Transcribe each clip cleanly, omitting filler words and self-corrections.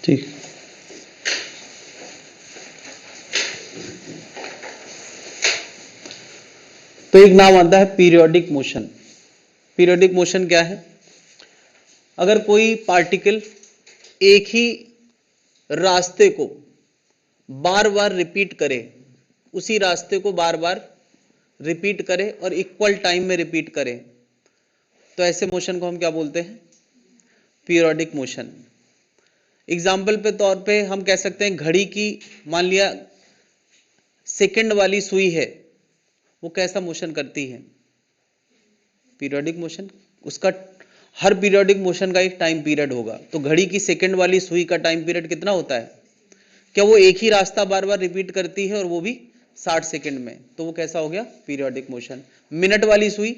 ठीक। तो एक नाम आता है पीरियोडिक मोशन। पीरियोडिक मोशन क्या है? अगर कोई पार्टिकल एक ही रास्ते को बार बार रिपीट करे, उसी रास्ते को बार बार रिपीट करे और इक्वल टाइम में रिपीट करे, तो ऐसे मोशन को हम क्या बोलते हैं? Periodic motion. एग्जाम्पल पे तौर पे हम कह सकते हैं घड़ी की, मान लिया सेकंड वाली सुई है, वो कैसा मोशन करती है? Periodic motion. उसका हर पीरियोडिक मोशन का एक टाइम पीरियड होगा। तो घड़ी की सेकंड वाली सुई का टाइम पीरियड कितना होता है? क्या वो एक ही रास्ता बार बार रिपीट करती है और वो भी 60 सेकंड में? तो वो कैसा हो गया? Periodic motion. मिनट वाली सुई,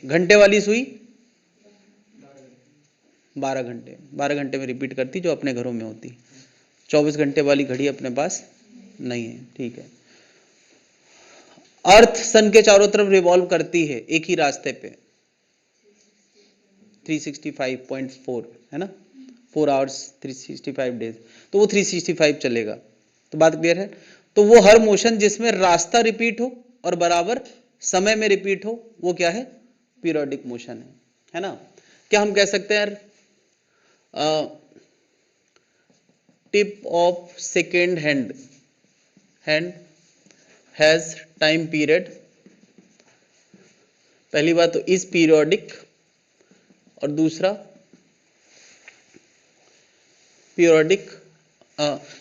घंटे वाली सुई 12 घंटे, 12 घंटे में रिपीट करती, जो अपने घरों में होती। 24 घंटे वाली घड़ी अपने पास नहीं है। ठीक है। अर्थ सन के चारों तरफ रिवॉल्व करती है एक ही रास्ते पे 365.4, है ना, 4 आवर्स 365 डेज, तो वो 365 चलेगा। तो बात क्लियर है? तो वो हर मोशन जिसमें रास्ता रिपीट हो और बराबर समय में रिपीट हो, वो क्या है? पीरियोडिक मोशन है ना। क्या हम कह सकते हैं tip of second hand has time period? पहली बात तो इज पीरियोडिक, और दूसरा पीरियोडिक।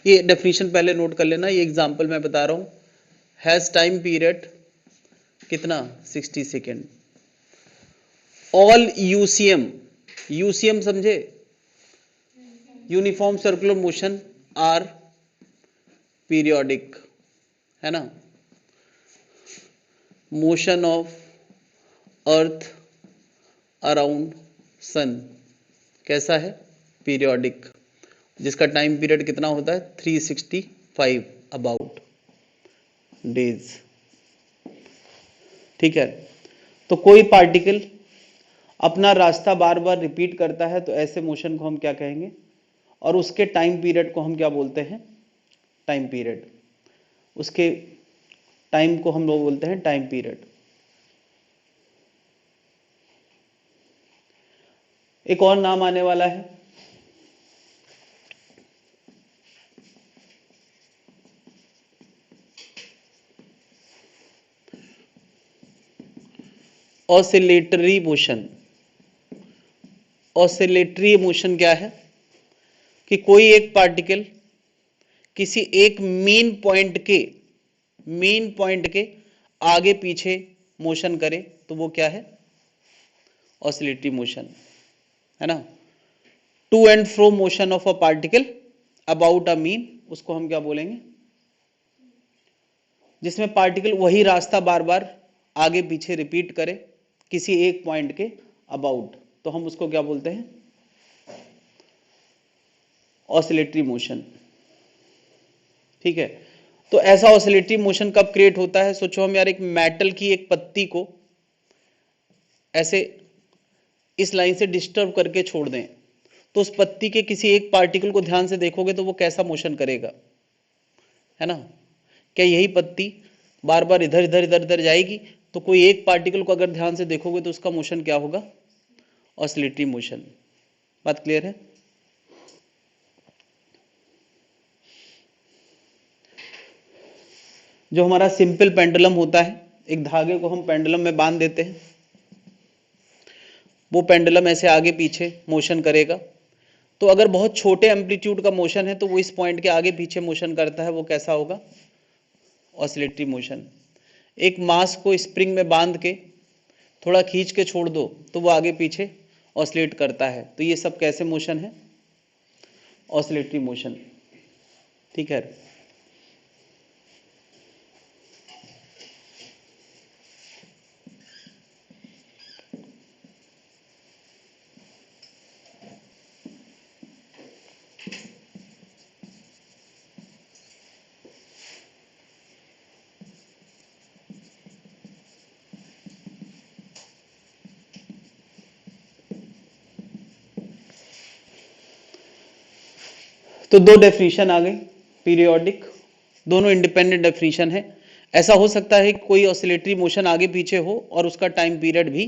ये डेफिनेशन पहले नोट कर लेना, ये एग्जांपल मैं बता रहा हूं। हैज टाइम पीरियड कितना? 60 सेकेंड। ऑल यूसीएम, यूसीएम समझे? Uniform circular motion are periodic, है ना। Motion of earth around sun कैसा है? पीरियोडिक, जिसका टाइम पीरियड कितना होता है? 365 अबाउट डेज। ठीक है। तो कोई पार्टिकल अपना रास्ता बार बार रिपीट करता है, तो ऐसे मोशन को हम क्या कहेंगे? और उसके टाइम पीरियड को हम क्या बोलते हैं? Time period. उसके टाइम को हम लोग बोलते हैं टाइम पीरियड। एक और नाम आने वाला है, ऑसिलेटरी मोशन। ऑसिलेटरी मोशन क्या है? कि कोई एक पार्टिकल किसी एक मेन पॉइंट के आगे पीछे मोशन करे, तो वो क्या है? ऑसिलेटरी मोशन, है ना। To and fro motion of a particle about a mean, उसको हम क्या बोलेंगे? जिसमें पार्टिकल वही रास्ता बार बार आगे पीछे रिपीट करे किसी एक पॉइंट के अबाउट, तो हम उसको क्या बोलते हैं? Oscillatory motion. ठीक है। तो ऐसा ऑसिलेटरी मोशन कब क्रिएट होता है? सोचो हम यार एक मेटल की एक पत्ती को ऐसे इस लाइन से डिस्टर्ब करके छोड़ दें, तो उस पत्ती के किसी एक पार्टिकल को ध्यान से देखोगे तो वो कैसा मोशन करेगा, है ना। क्या यही पत्ती बार बार इधर इधर इधर इधर जाएगी? तो कोई एक पार्टिकल को अगर ध्यान से देखोगे तो उसका मोशन क्या होगा? Oscillatory motion. बात क्लियर है? जो हमारा सिंपल पेंडुलम होता है, एक धागे को हम पेंडुलम में बांध देते हैं, वो पेंडुलम ऐसे आगे पीछे मोशन करेगा। तो अगर बहुत छोटे एम्पलीट्यूड का मोशन है तो वो इस पॉइंट के आगे पीछे मोशन करता है, वो कैसा होगा? Oscillatory motion. एक मास को स्प्रिंग में बांध के थोड़ा खींच के छोड़ दो तो वो आगे पीछे ऑसिलेट करता है, तो ये सब कैसे मोशन है? Oscillatory motion. ठीक है। तो दो डेफिनेशन आ गई पीरियोडिक, दोनों इंडिपेंडेंट डेफिनेशन है। ऐसा हो सकता है कि कोई ऑसिलेटरी मोशन आगे पीछे हो और उसका टाइम पीरियड भी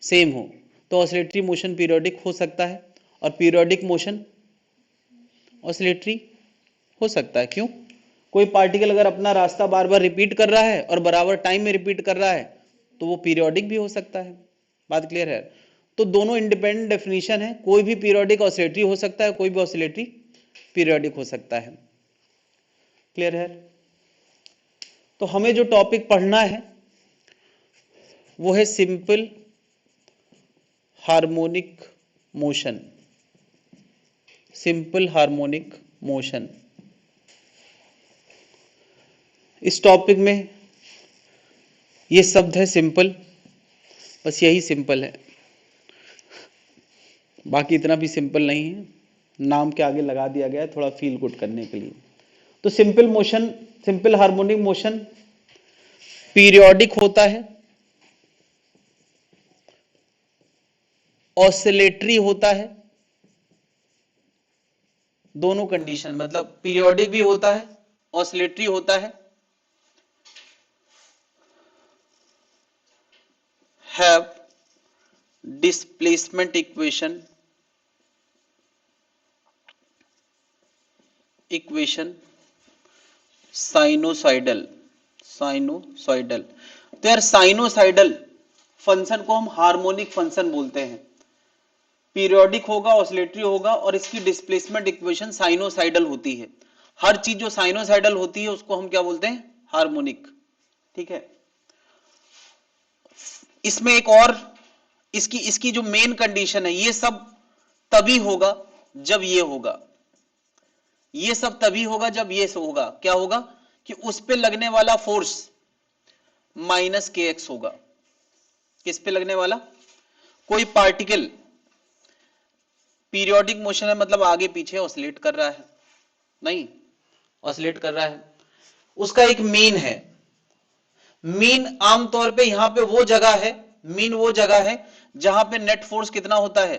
सेम हो, तो ऑसिलेटरी मोशन पीरियोडिक हो सकता है और पीरियोडिक मोशन ऑसिलेटरी हो सकता है। क्यों? कोई पार्टिकल अगर अपना रास्ता बार बार रिपीट कर रहा है और बराबर टाइम में रिपीट कर रहा है तो वो पीरियोडिक भी हो सकता है। बात क्लियर है? तो दोनों इंडिपेंडेंट डेफिनेशन है, कोई भी पीरियोडिक ऑसिलेटरी हो सकता है, कोई भी ऑसिलेटरी पीरियोडिक हो सकता है। क्लियर है? तो हमें जो टॉपिक पढ़ना है वो है simple harmonic motion. Simple harmonic motion, इस टॉपिक में ये शब्द है सिंपल, बस यही सिंपल है, बाकी इतना भी सिंपल नहीं है, नाम के आगे लगा दिया गया है थोड़ा फील गुड करने के लिए। तो simple motion, simple harmonic motion periodic होता है, ऑसिलेटरी होता है, दोनों कंडीशन, मतलब पीरियोडिक भी होता है, ऑसिलेटरी होता है, have displacement equation sinusoidal. Sinusoidal, तो यार साइनोसॉइडल फंक्शन को हम हार्मोनिक फंक्शन बोलते हैं। पीरियोडिक होगा, ऑसिलेटरी होगा और इसकी डिस्प्लेसमेंट इक्वेशन साइनोसॉइडल होती है। हर चीज जो साइनोसॉइडल होती है उसको हम क्या बोलते हैं? हार्मोनिक। ठीक है। इसमें एक और इसकी इसकी जो मेन कंडीशन है, ये सब तभी होगा जब ये होगा, ये सब तभी होगा जब ये होगा। क्या होगा? कि उस पे लगने वाला फोर्स माइनस के एक्स होगा। किस पे लगने वाला? कोई पार्टिकल पीरियोडिक मोशन है, मतलब आगे पीछे ऑसिलेट कर रहा है, नहीं ऑसिलेट कर रहा है, उसका एक मीन है। मीन आमतौर पे यहां पे वो जगह है, मीन वो जगह है जहां पे नेट फोर्स कितना होता है?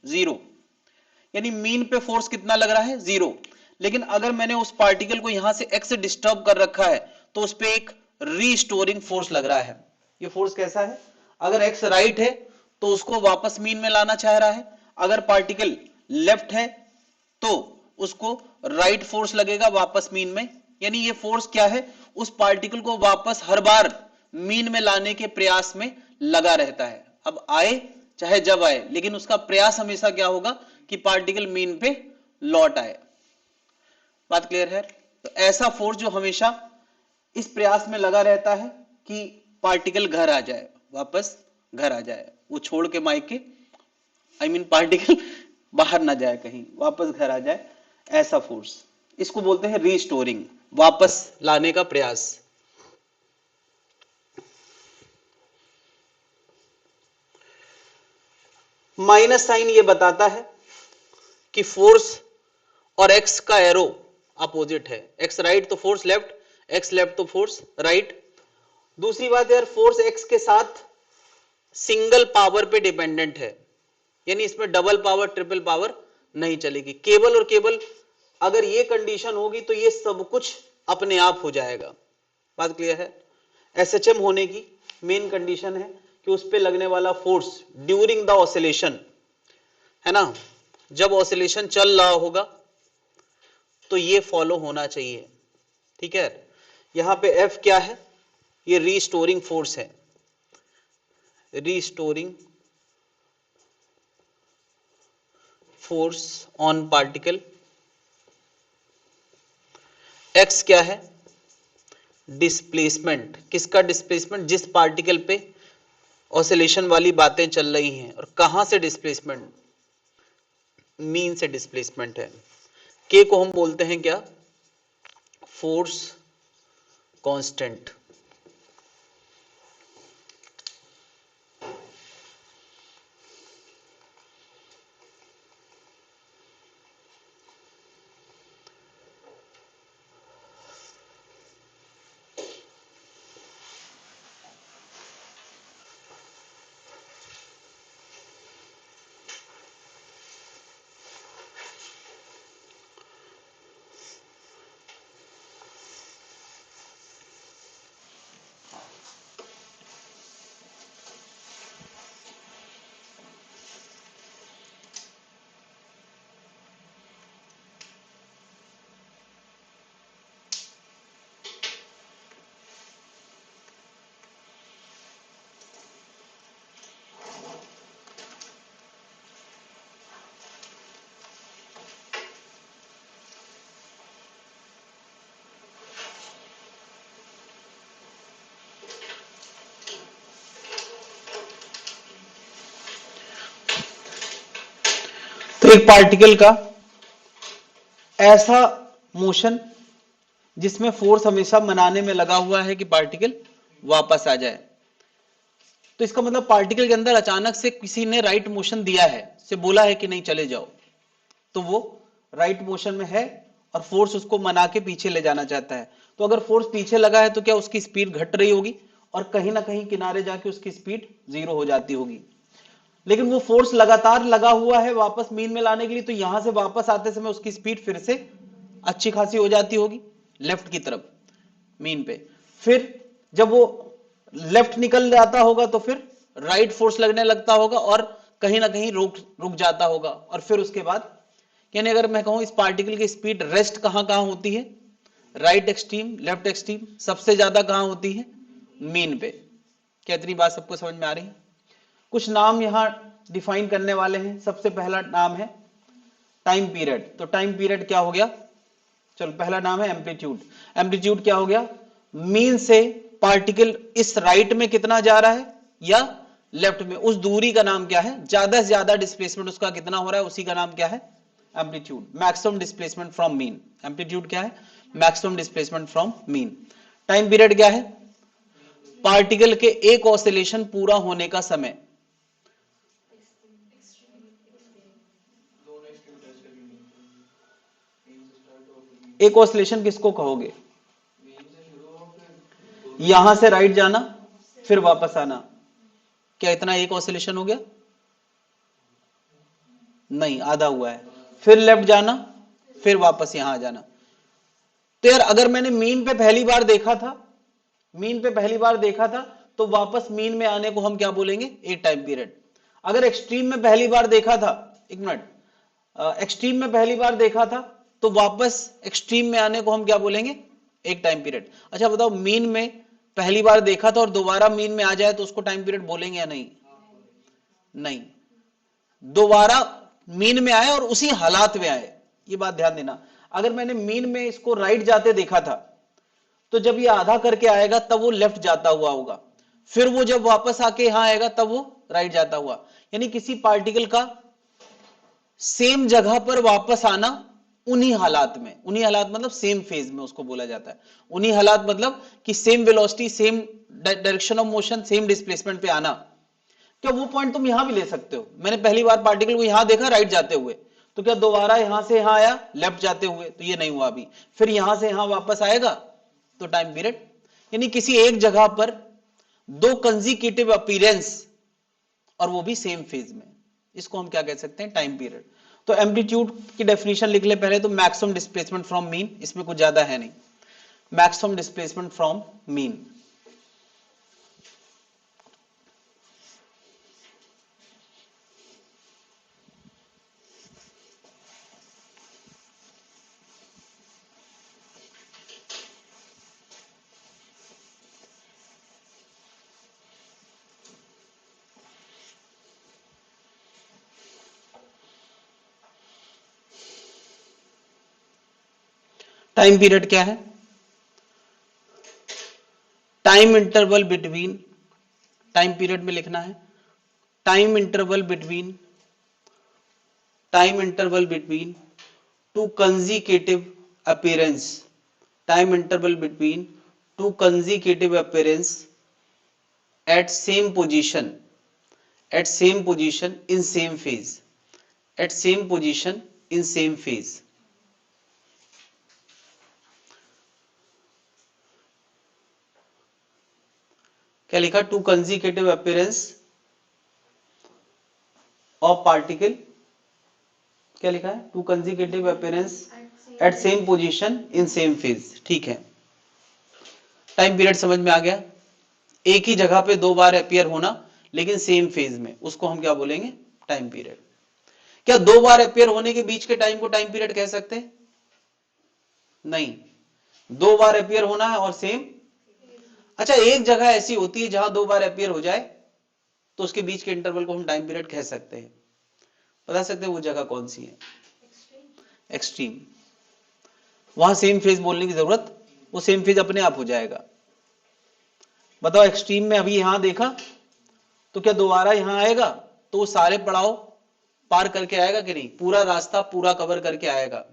जीरो। यानी मीन पे फोर्स कितना लग रहा है? जीरो। लेकिन अगर मैंने उस पार्टिकल को यहां से एक्स से डिस्टर्ब कर रखा है तो उस पे एक रीस्टोरिंग फोर्स लग रहा है। ये फोर्स कैसा है? अगर एक्स राइट है तो उसको वापस मीन में लाना चाह रहा है, अगर पार्टिकल लेफ्ट है तो उसको राइट फोर्स लगेगा वापस मीन में। यानी ये फोर्स क्या है? उस पार्टिकल को वापस हर बार मीन में लाने के प्रयास में लगा रहता है। अब आए चाहे जब आए, लेकिन उसका प्रयास हमेशा क्या होगा? कि पार्टिकल मीन पे लौट आए। बात क्लियर है? तो ऐसा फोर्स जो हमेशा इस प्रयास में लगा रहता है कि पार्टिकल घर आ जाए, वापस घर आ जाए, वो छोड़ के मायके, पार्टिकल बाहर ना जाए कहीं, वापस घर आ जाए, ऐसा फोर्स, इसको बोलते हैं रीस्टोरिंग, वापस लाने का प्रयास। माइनस साइन ये बताता है कि फोर्स और एक्स का एरो अपोजिट है। एक्स राइट तो फोर्स लेफ्ट, एक्स लेफ्ट तो फोर्स राइट। दूसरी बात यार, फोर्स एक्स के साथ सिंगल पावर पे डिपेंडेंट है, यानी इसमें डबल पावर ट्रिपल पावर नहीं चलेगी। केबल और केबल अगर ये कंडीशन होगी तो ये सब कुछ अपने आप हो जाएगा। बात क्लियर है? एसएचएम होने की मेन कंडीशन है कि उस पे लगने वाला फोर्स ड्यूरिंग द ऑसिलेशन, है ना, जब ऑसिलेशन चल रहा होगा तो ये फॉलो होना चाहिए। ठीक है। यहां पे एफ क्या है? ये रीस्टोरिंग फोर्स है, restoring force on particle. X क्या है? डिस्प्लेसमेंट। किसका डिस्प्लेसमेंट? जिस पार्टिकल पे ऑसिलेशन वाली बातें चल रही हैं। और कहां से डिस्प्लेसमेंट? मीन से डिस्प्लेसमेंट है। के को हम बोलते हैं क्या? Force constant. एक पार्टिकल का ऐसा मोशन जिसमें फोर्स हमेशा मनाने में लगा हुआ है कि पार्टिकल वापस आ जाए। तो इसका मतलब पार्टिकल के अंदर अचानक से किसी ने राइट मोशन दिया है, से बोला है कि नहीं चले जाओ, तो वो राइट मोशन में है और फोर्स उसको मना के पीछे ले जाना चाहता है। तो अगर फोर्स पीछे लगा है तो क्या उसकी स्पीड घट रही होगी और कहीं ना कहीं किनारे जाके उसकी स्पीड 0 हो जाती होगी। लेकिन वो फोर्स लगातार लगा हुआ है वापस मीन में लाने के लिए, तो यहां से वापस आते समय उसकी स्पीड फिर से अच्छी खासी हो जाती होगी लेफ्ट की तरफ मीन पे। फिर जब वो लेफ्ट निकल जाता होगा तो फिर राइट फोर्स लगने लगता होगा और कहीं ना कहीं रुक जाता होगा। और फिर उसके बाद यानी अगर मैं कहूं इस पार्टिकल की स्पीड रेस्ट कहां कहां होती है, राइट एक्सट्रीम, लेफ्ट एक्सट्रीम, सबसे ज्यादा कहां होती है, मीन पे। क्या इतनी बात सबको समझ में आ रही है? कुछ नाम यहां डिफाइन करने वाले हैं। सबसे पहला नाम है टाइम पीरियड। तो टाइम पीरियड क्या हो गया, चलो पहला नाम है एम्पलीट्यूड। एम्पलीट्यूड क्या हो गया, मीन से पार्टिकल इस राइट में कितना जा रहा है या लेफ्ट में, उस दूरी का नाम क्या है, ज्यादा से ज्यादा डिस्प्लेसमेंट उसका कितना हो रहा है, उसी का नाम क्या है, amplitude. Maximum displacement from mean, amplitude क्या है, maximum displacement from mean. Time period क्या है, पार्टिकल के एक ऑसिलेशन पूरा होने का समय। एक ऑसिलेशन किसको कहोगे, यहां से राइट जाना फिर वापस आना, क्या इतना एक ऑसिलेशन हो गया, नहीं, आधा हुआ है। फिर लेफ्ट जाना फिर वापस यहां आ जाना। तो यार अगर मैंने मीन पे पहली बार देखा था, मीन पे पहली बार देखा था, तो वापस मीन में आने को हम क्या बोलेंगे, एक टाइम पीरियड। अगर एक्सट्रीम में पहली बार देखा था, एक मिनट, एक्सट्रीम में पहली बार देखा था तो वापस एक्सट्रीम में आने को हम क्या बोलेंगे, एक टाइम पीरियड। अच्छा बताओ, मीन में पहली बार देखा था और दोबारा मीन में आ जाए तो उसको टाइम पीरियड बोलेंगे या नहीं, नहीं, दोबारा मीन में आए और उसी हालात में आए, ये बात ध्यान देना। अगर मैंने मीन में इसको राइट जाते देखा था तो जब ये आधा करके आएगा तब वो लेफ्ट जाता हुआ होगा, फिर वो जब वापस आके यहां आएगा तब वो राइट जाता हुआ। यानी किसी पार्टिकल का सेम जगह पर वापस आना उन्हीं हालात में, उन्हीं हालात मतलब सेम फेज में उसको बोला जाता है। उन्हीं हालात मतलब कि same velocity, same direction of motion, same displacement पे आना। क्या वो पॉइंट तुम यहां भी ले सकते हो, मैंने पहली बार पार्टिकल को यहां देखा राइट जाते हुए, तो क्या दोबारा यहां से यहां आया लेफ्ट जाते हुए, तो ये नहीं हुआ अभी, फिर यहां से यहां वापस आएगा तो टाइम पीरियड। यानी किसी एक जगह पर दो कंजिक्यूटिव अपीयरेंस और वो भी सेम फेज में, इसको हम क्या कह सकते हैं, टाइम पीरियड। तो एम्पलीट्यूड की डेफिनेशन लिख ले पहले, तो मैक्सिमम डिस्प्लेसमेंट फ्रॉम मीन, इसमें कुछ ज्यादा है नहीं, maximum displacement from mean. Time period क्या है, time interval between, time period में लिखना है time interval between, time interval between two consecutive appearance, time interval between two consecutive appearance at same position, at same position in same phase, at same position in same phase। क्या लिखा, two consecutive appearance of particle, क्या लिखा है, two consecutive appearance at same position in same phase. ठीक है, time period समझ में आ गया, एक ही जगह पे दो बार अपीयर होना लेकिन सेम फेज में, उसको हम क्या बोलेंगे, टाइम पीरियड। क्या दो बार अपीयर होने के बीच के टाइम को टाइम पीरियड कह सकते हैं, नहीं, दो बार अपीयर होना है और सेम, अच्छा एक जगह ऐसी होती है जहां दो बार अपीयर हो जाए तो उसके बीच के इंटरवल को हम टाइम पीरियड कह सकते हैं, बता सकते हैं वो जगह कौन सी है, एक्सट्रीम। वहां सेम फेज बोलने की जरूरत, वो सेम फेज अपने आप हो जाएगा। बताओ एक्सट्रीम में अभी यहां देखा तो क्या दोबारा यहां आएगा, तो वो सारे पड़ाव पार करके आएगा कि नहीं, पूरा रास्ता पूरा कवर करके आएगा,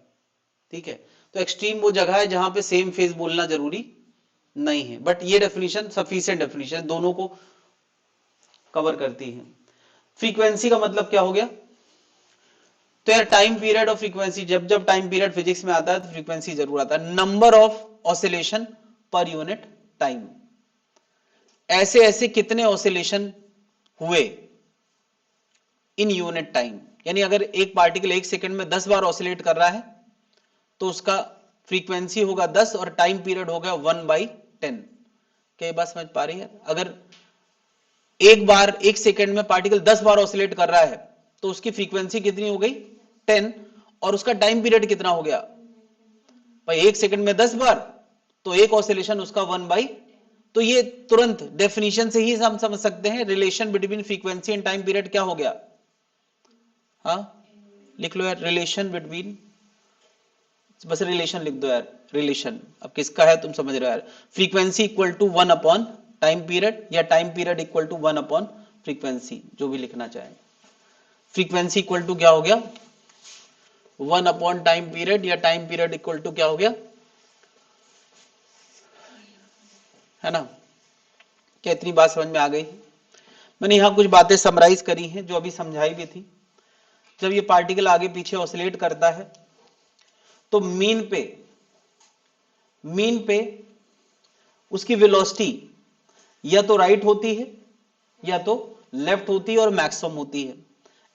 ठीक है। तो एक्सट्रीम वो जगह है जहां पे सेम फेज बोलना जरूरी नहीं है, बट ये डेफिनेशन सफिशिएंट डेफिनेशन दोनों को कवर करती है। फ्रीक्वेंसी का मतलब क्या हो गया, तो यार टाइम पीरियड और फ्रीक्वेंसी, जब जब टाइम पीरियड फिजिक्स में आता है तो फ्रीक्वेंसी जरूर आता है। Number of oscillation per unit time, ऐसे ऐसे कितने ऑसिलेशन हुए इन यूनिट टाइम, यानी अगर एक पार्टिकल एक सेकंड में 10 बार ऑसिलेट कर रहा है तो उसका फ्रीक्वेंसी होगा 10 और टाइम पीरियड हो गया 1/10। क्या ये बात समझ पा रही है? अगर एक बार एक सेकंड में पार्टिकल 10 बार ऑसिलेट कर रहा है तो उसकी फ्रीक्वेंसी कितनी हो गई 10, और उसका टाइम पीरियड कितना हो गया भाई, एक सेकंड में 10 बार, तो एक ऑसिलेशन उसका 1/, तो ये तुरंत डेफिनेशन से ही हम समझ सकते हैं relation between frequency and time period क्या हो गया। हाँ लिख लो यार, रिलेशन बिटवीन, बस रिलेशन लिख दो यार, रिलेशन अब किसका है तुम समझ रहे हो यार। Frequency equal to 1 upon time period, या time period equal to 1 upon frequency, जो भी लिखना चाहे। फ्रीक्वेंसी इक्वल टू क्या हो गया 1 अपॉन टाइम पीरियड, या टाइम पीरियड इक्वल टू क्या हो गया, है ना। क्या इतनी बात समझ में आ गई? मैंने यहां कुछ बातें समराइज करी हैं जो अभी समझाई भी थी। जब ये पार्टिकल आगे पीछे ऑसिलेट करता है तो मीन पे उसकी वेलोसिटी या तो राइट होती है या तो लेफ्ट होती है और मैक्सिमम होती है।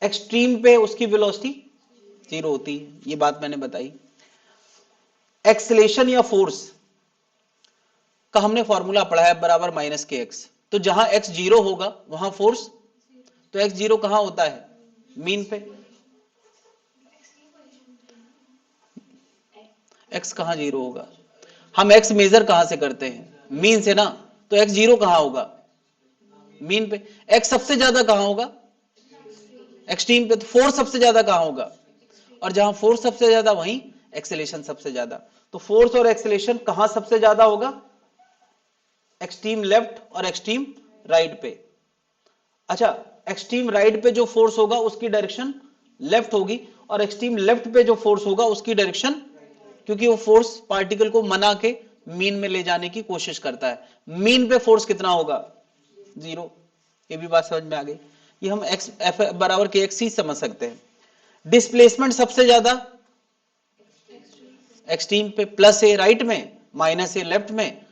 एक्सट्रीम पे उसकी वेलोसिटी 0 होती है, ये बात मैंने बताई। एक्सेलेरेशन या फोर्स का हमने फॉर्मूला पढ़ा है बराबर -kx, तो जहां x 0 होगा वहां फोर्स, तो x 0 कहां होता है मीन पे, x कहां 0 होगा, हम x मेजर कहां से करते हैं मीन से ना, तो x 0 कहां होगा मीन पे। x सबसे ज्यादा कहां होगा एक्सट्रीम पे, तो फोर्स सबसे ज्यादा कहां होगा, और जहां फोर्स सबसे ज्यादा वहीं एक्सेलेरेशन सबसे ज्यादा। तो फोर्स और एक्सेलेरेशन कहां सबसे ज्यादा होगा, एक्सट्रीम लेफ्ट और एक्सट्रीम राइट पे। अच्छा, एक्सट्रीम राइट पे जो फोर्स होगा उसकी डायरेक्शन लेफ्ट होगी, और एक्सट्रीम लेफ्ट पे जो फोर्स होगा उसकी डायरेक्शन, क्योंकि वो फोर्स पार्टिकल को मना के मीन में ले जाने की कोशिश करता है। मीन पे फोर्स कितना होगा 0, ये भी बात समझ में आ गई। ये हम एक्स एफ बराबर के एक्स ही समझ सकते हैं। डिस्प्लेसमेंट सबसे ज्यादा एक्सट्रीम पे, प्लस ए राइट में, माइनस ए लेफ्ट में,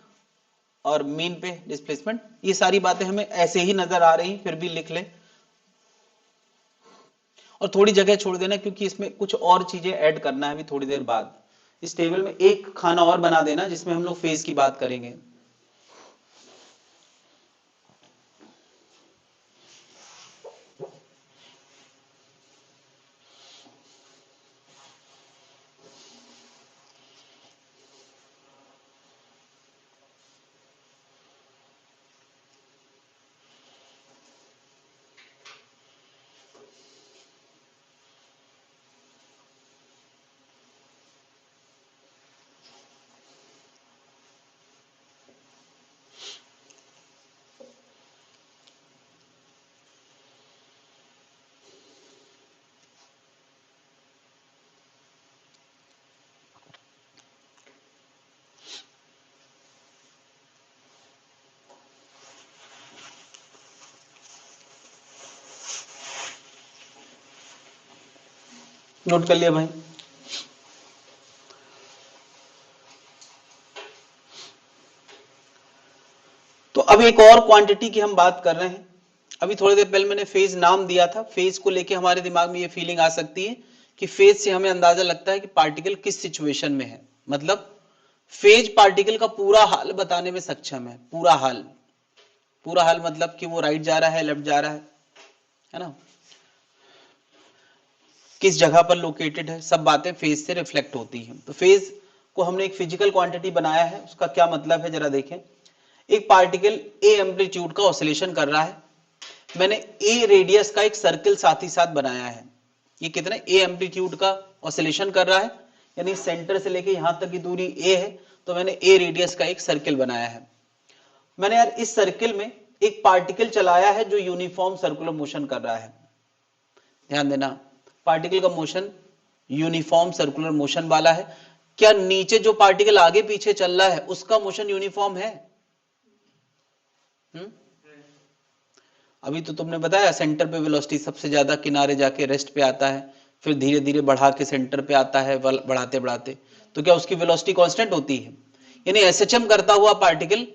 और मीन पे डिस्प्लेसमेंट। ये सारी बातें हमें ऐसे ही नजर आ रही, फिर भी लिख ले, और थोड़ी जगह छोड़ देना क्योंकि इसमें कुछ और चीजें ऐड करना है अभी थोड़ी देर बाद। इस टेबल में एक खाना और बना देना जिसमें हम लोग फेज की बात करेंगे। नोट कर लिया भाई? तो अब एक और क्वांटिटी की हम बात कर रहे हैं। अभी थोड़ी देर पहले मैंने फेज नाम दिया था, फेज को लेके हमारे दिमाग में ये फीलिंग आ सकती है कि फेज से हमें अंदाजा लगता है कि पार्टिकल किस सिचुएशन में है। मतलब फेज पार्टिकल का पूरा हाल बताने में सक्षम है। पूरा हाल, पूरा हाल मतलब कि वो राइट जा रहा है लेफ्ट जा रहा है ना, किस जगह पर लोकेटेड है, सब बातें फेज से रिफ्लेक्ट होती हैं। तो फेज को हमने एक फिजिकल क्वांटिटी बनाया है, उसका क्या मतलब है जरा देखें। एक पार्टिकल ए एम्पलीट्यूड का ऑसिलेशन कर रहा है, मैंने ए रेडियस का एक सर्किल साथ ही साथ बनाया है। ये कितना ए एम्पलीट्यूड का ऑसिलेशन कर रहा है, यानी सेंटर से लेके यहां तक की दूरी ए है, तो मैंने ए रेडियस का एक सर्किल बनाया है। मैंने यार इस सर्किल में एक पार्टिकल चलाया है जो यूनिफॉर्म सर्कुलर मोशन कर रहा है। ध्यान देना, पार्टिकल का मोशन यूनिफॉर्म सर्कुलर मोशन वाला है। क्या नीचे जो पार्टिकल आगे पीछे चल रहा है उसका मोशन यूनिफॉर्म है? अभी तो तुमने बताया सेंटर पे वेलोसिटी सबसे ज्यादा किनारे जाके रेस्ट पे आता है, फिर धीरे धीरे बढ़ा के सेंटर पे आता है बढ़ाते बढ़ाते, तो क्या उसकी वेलोसिटी कांस्टेंट होती है? यानी एसएचएम करता हुआ पार्टिकल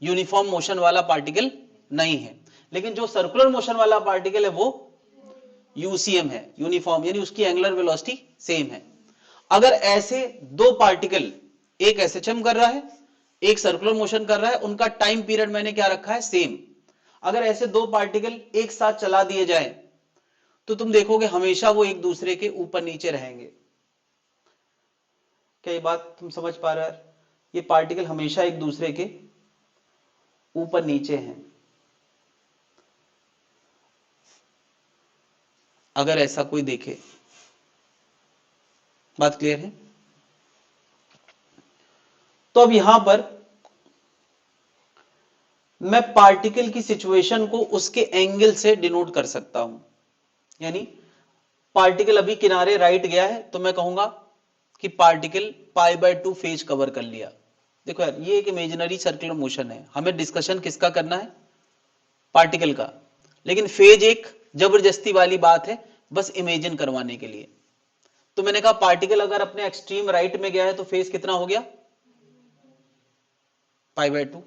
यूनिफॉर्म मोशन वाला पार्टिकल नहीं है, लेकिन जो सर्कुलर मोशन वाला पार्टिकल है वो यूसीएम है, यूनिफॉर्म, यानी उसकी एंगुलर वेलोसिटी सेम है। अगर ऐसे दो पार्टिकल, एक एसएचएम कर रहा है एक सर्कुलर मोशन कर रहा है, उनका टाइम पीरियड मैंने क्या रखा है? सेम। अगर ऐसे दो पार्टिकल एक साथ चला दिए जाए तो तुम देखोगे हमेशा वो एक दूसरे के ऊपर नीचे रहेंगे। क्या ये बात तुम समझ पा रहे हो? ये पार्टिकल हमेशा एक दूसरे के ऊपर नीचे हैं। अगर ऐसा कोई देखे, बात क्लियर है? तो अब यहां पर मैं पार्टिकल की सिचुएशन को उसके एंगल से डिनोट कर सकता हूं। यानी पार्टिकल अभी किनारे राइट गया है तो मैं कहूंगा कि पार्टिकल π/2 फेज कवर कर लिया। देखो यार, ये एक इमेजिनरी सर्कुलर मोशन है, हमें डिस्कशन किसका करना है? पार्टिकल का, लेकिन फेज एक जबरदस्ती वाली बात है, बस इमेजिन करवाने के लिए। तो मैंने कहा पार्टिकल अगर अपने एक्सट्रीम राइट में गया है तो फेज कितना हो गया? π/2।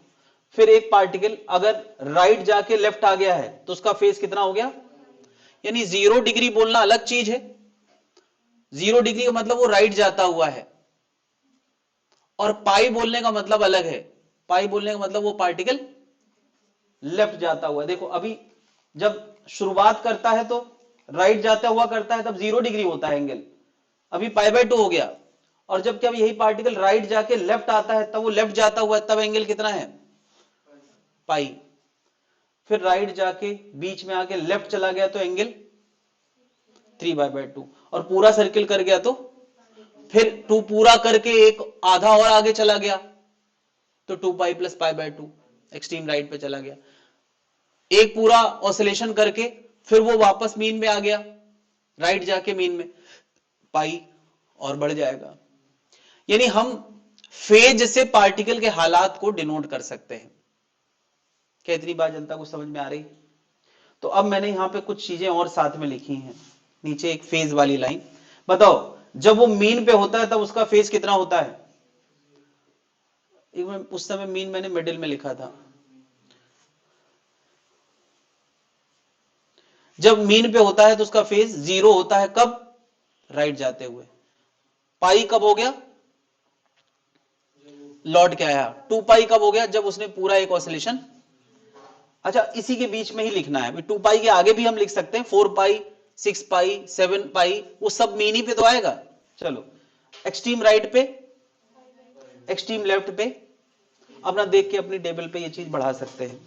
फिर एक पार्टिकल अगर राइट जाके लेफ्ट आ गया है तो उसका फेज कितना हो गया? यानी 0 डिग्री बोलना अलग चीज है, 0 डिग्री का मतलब वो राइट जाता हुआ है, और पाई बोलने का मतलब अलग है। पाई बोलने का मतलब वो पार्टिकल लेफ्ट जाता हुआ है। देखो अभी जब शुरुआत करता है तो राइट जाता हुआ करता है, तब 0 डिग्री होता है एंगल, अभी π/2 हो गया। और जब क्या यही पार्टिकल राइट जाके लेफ्ट आता है तब वो लेफ्ट जाता हुआ है, तब एंगल कितना है? पाई। फिर राइट जाके बीच में आके लेफ्ट चला गया तो एंगल 3π/2, और पूरा सर्किल कर गया तो फिर 2 पूरा करके एक आधा और आगे चला गया तो 2π + π/2 एक्सट्रीम राइट पे चला गया। एक पूरा ऑसिलेशन करके फिर वो वापस मीन में आ गया, राइट जाके मीन में, पाई और बढ़ जाएगा। यानी हम फेज से पार्टिकल के हालात को डिनोट कर सकते हैं। क्या इतनी बात जनता को समझ में आ रही? तो अब मैंने यहां पे कुछ चीजें और साथ में लिखी हैं, नीचे एक फेज वाली लाइन। बताओ जब वो मीन पे होता है तब उसका फेज कितना होता है? उस समय मीन मैंने मिडिल में लिखा था। जब मीन पे होता है तो उसका फेज 0 होता है, कब? राइट जाते हुए। पाई कब हो गया? लौट के आया। 2π कब हो गया? जब उसने पूरा एक ऑसिलेशन। अच्छा, इसी के बीच में ही लिखना है, 2π के आगे भी हम लिख सकते हैं, 4π 6π 7π, वो सब मीन ही पे तो आएगा। चलो एक्सट्रीम राइट पे, एक्सट्रीम लेफ्ट पे, अपना देख के अपनी टेबल पे ये चीज बढ़ा सकते हैं।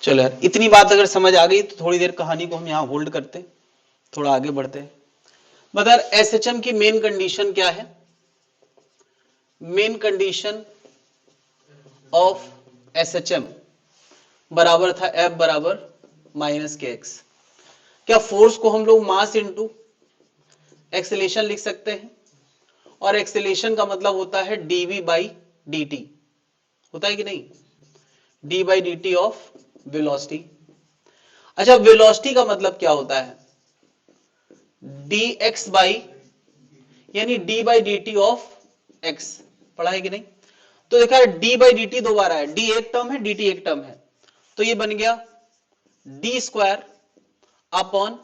चलो यार, इतनी बात अगर समझ आ गई तो थोड़ी देर कहानी को हम यहां होल्ड करते, थोड़ा आगे बढ़ते हैं। बता एसएचएम की मेन कंडीशन क्या है? मेन कंडीशन ऑफ एसएचएम बराबर था F बराबर -kx। क्या फोर्स को हम लोग मास इंटू एक्सेलेरेशन लिख सकते हैं? और एक्सेलेरेशन का मतलब होता है dv/dt, होता है कि नहीं? d/dt of velocity. अच्छा, वेलोसिटी का मतलब क्या होता है? dx बाई, यानी d/dt ऑफ x, पढ़ा है कि नहीं? तो देखा है d/dt दो बार आया, d एक टर्म है, dt एक टर्म है, तो ये बन गया d² अपॉन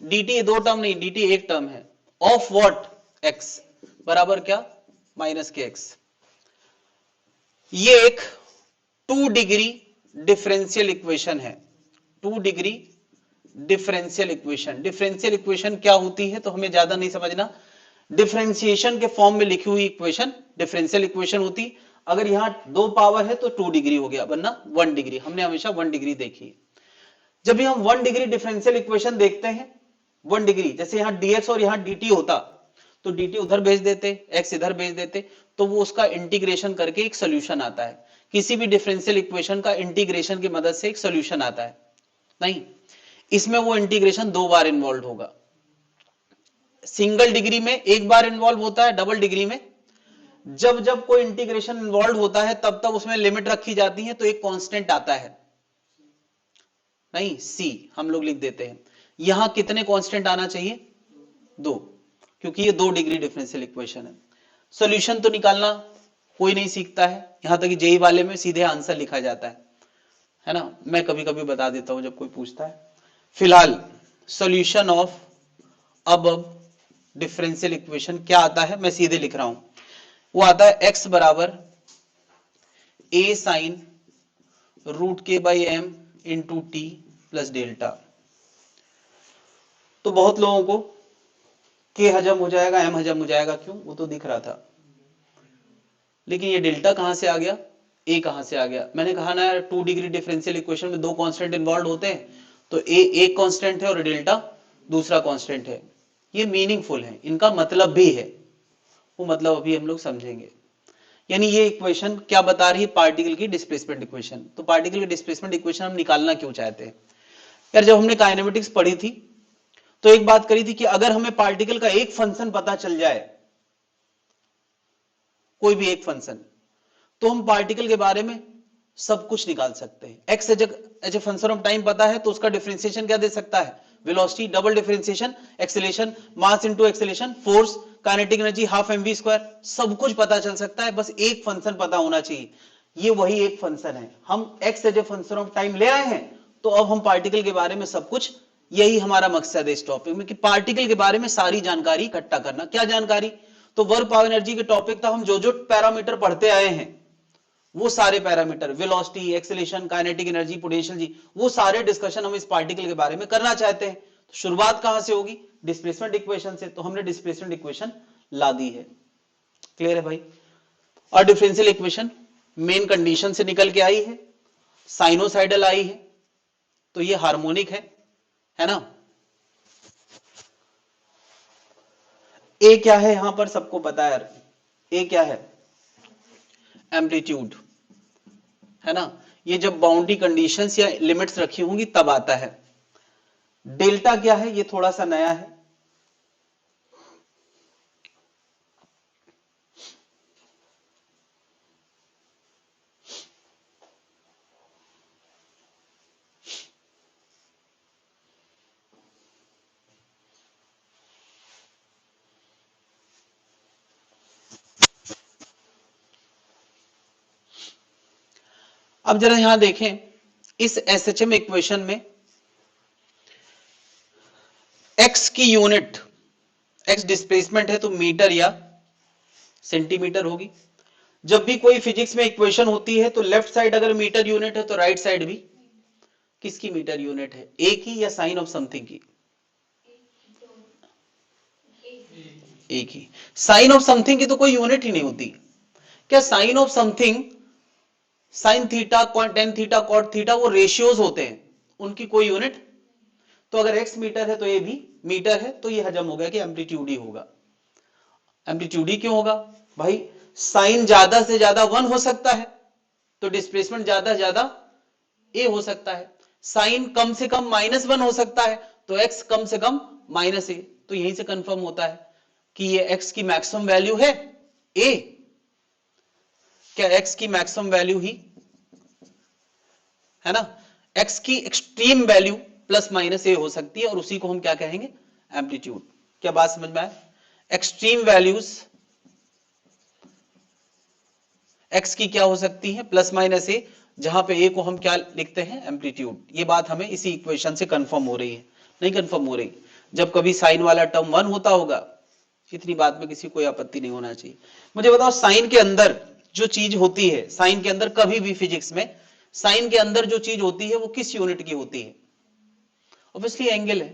dt, दो टर्म नहीं, dt एक टर्म है, ऑफ व्हाट? x बराबर क्या? -kx। ये एक 2 डिग्री डिफरेंशियल इक्वेशन है। 2 degree differential equation. Differential equation क्या होती है तो हमें ज्यादा नहीं समझना, डिफरेंशिएशन के फॉर्म में लिखी हुई इक्वेशन डिफरेंशियल इक्वेशन होती। अगर यहां 2 पावर है तो 2 डिग्री हो गया, वरना 1 डिग्री। हमने हमेशा 1 डिग्री देखी है। जब भी हम 1 डिग्री डिफरेंशियल इक्वेशन देखते हैं, 1 डिग्री, जैसे यहां dx और यहां dt होता, तो dt उधर भेज देते, x इधर भेज देते, तो वो उसका इंटीग्रेशन करके एक सोल्यूशन आता है। किसी भी डिफरेंशियल इक्वेशन का इंटीग्रेशन की मदद से एक सोल्यूशन आता है। नहीं, इसमें वो इंटीग्रेशन 2 बार इन्वॉल्व होगा। सिंगल डिग्री में 1 बार इन्वॉल्व होता है, डबल डिग्री में जब जब कोई इंटीग्रेशन इन्वॉल्व होता है तब तब उसमें लिमिट रखी जाती है, तो एक कांस्टेंट आता है। नहीं, c हम लोग लिख देते हैं। यहां कितने कांस्टेंट आना चाहिए? 2, क्योंकि ये 2 डिग्री डिफरेंशियल इक्वेशन है। सॉल्यूशन तो निकालना कोई नहीं सीखता है, यहां तक कि जेई वाले में सीधे आंसर लिखा जाता है ना। मैं कभी कभी बता देता हूं जब कोई पूछता है। फिलहाल सॉल्यूशन ऑफ अब डिफरेंशियल इक्वेशन क्या आता है, मैं सीधे लिख रहा हूं। वो आता है x बराबर a sine root K by M into T plus delta. तो बहुत लोगों को के हजम हो जाएगा, एम हजम हो जाएगा, क्यों? वो तो दिख रहा था, लेकिन ये डेल्टा कहां से आ गया, ए कहां से आ गया? मैंने कहा ना यार, 2 डिग्री डिफरेंशियल इक्वेशन में 2 कांस्टेंट इन्वॉल्व होते हैं, तो ए एक कांस्टेंट है और डेल्टा दूसरा कांस्टेंट है। ये मीनिंगफुल है, इनका मतलब भी है, वो मतलब अभी हम लोग समझेंगे। यानी ये इक्वेशन क्या बता रही है? पार्टिकल की डिस्प्लेसमेंट इक्वेशन। तो पार्टिकल की डिस्प्लेसमेंट इक्वेशन हम निकालना क्यों चाहते हैं यार? जब हमने काइनेमेटिक्स पढ़ी थी तो एक बात करी थी कि अगर हमें पार्टिकल का एक फंक्शन पता चल जाए, कोई भी एक फंक्शन, तो हम पार्टिकल के बारे में सब कुछ निकाल सकते हैं। X as a function of time पता है तो उसका डिफरेंशिएशन क्या दे सकता है? Velocity, double differentiation, acceleration, mass into acceleration, force, kinetic energy half MV square, सब कुछ पता चल सकता है। बस एक फंक्शन पता होना चाहिए। ये वही एक फंक्शन है। हम X as a function of time ले आए हैं, तो अब हम पार्टिकल के बारे में सब कुछ, यही हमारा मकसद है इस टॉपिक में, कि पार्टिकल के बारे में सारी जानकारी इकट्ठा करना। क्या जानकारी? तो वर्क पावर एनर्जी के टॉपिक था, हम जो जो पैरामीटर पढ़ते आए हैं वो सारे parameter, velocity, acceleration, kinetic energy, potential जी, वो सारे डिस्कशन हम इस पार्टिकल के बारे में करना चाहते हैं। तो शुरुआत कहां से होगी? डिस्प्लेसमेंट इक्वेशन से। तो हमने डिस्प्लेसमेंट इक्वेशन ला दी है। क्लियर है भाई? और डिफरेंशियल इक्वेशन मेन कंडीशन से निकल के आई है, साइनोसाइडल आई है, तो ये हार्मोनिक है ना। ए क्या है यहां पर सबको पता है यार? ए क्या है? एम्पलीट्यूड, है ना। ये जब बाउंड्री कंडीशंस या लिमिट्स रखी होंगी तब आता है। डेल्टा क्या है? ये थोड़ा सा नया है। अब जरा यहां देखें, इस एसएचएम इक्वेशन में एक्स की यूनिट, एक्स डिस्प्लेसमेंट है तो मीटर या सेंटीमीटर होगी। जब भी कोई फिजिक्स में इक्वेशन होती है तो लेफ्ट साइड अगर मीटर यूनिट है तो राइट साइड भी किसकी मीटर यूनिट है? ए की या साइन ऑफ समथिंग की? ए की। साइन ऑफ समथिंग की तो कोई यूनिट ही नहीं होती क्या? Sine of something, sine theta, tan theta, cot theta, वो रेशियोज होते हैं, उनकी कोई यूनिट। तो अगर एक्स मीटर है तो ये भी मीटर है, तो ये हजम हो गया कि एम्पलीट्यूड ही होगा। एम्पलीट्यूड ही क्यों होगा भाई? साइन ज्यादा से ज्यादा 1 हो सकता है, तो डिस्प्लेसमेंट ज्यादा से ज्यादा ए हो सकता है। साइन कम से कम -1 हो सकता है, तो एक्स कम से कम -a। तो यहीं से कंफर्म होता है कि ये एक्स की मैक्सिमम वैल्यू है ए। क्या एक्स की मैक्सिमम वैल्यू ही है ना? एक्स की एक्सट्रीम वैल्यू प्लस माइनस ए हो सकती है, और उसी को हम क्या कहेंगे? एम्पलीट्यूड। क्या बात समझ में आए? एक्सट्रीम वैल्यूज एक्स की क्या हो सकती है? प्लस माइनस ए, जहां पे ए को हम क्या लिखते हैं? एम्पलीट्यूड। ये बात हमें इसी इक्वेशन से कंफर्म हो रही है। नहीं कंफर्म हो रही? जब कभी साइन वाला टर्म 1 होता होगा, इतनी बात में किसी कोई आपत्ति नहीं होना चाहिए। मुझे बताओ, साइन के अंदर जो चीज होती है, साइन के अंदर कभी भी फिजिक्स में साइन के अंदर जो चीज होती है वो किस यूनिट की होती है? ऑब्वियसली एंगल है।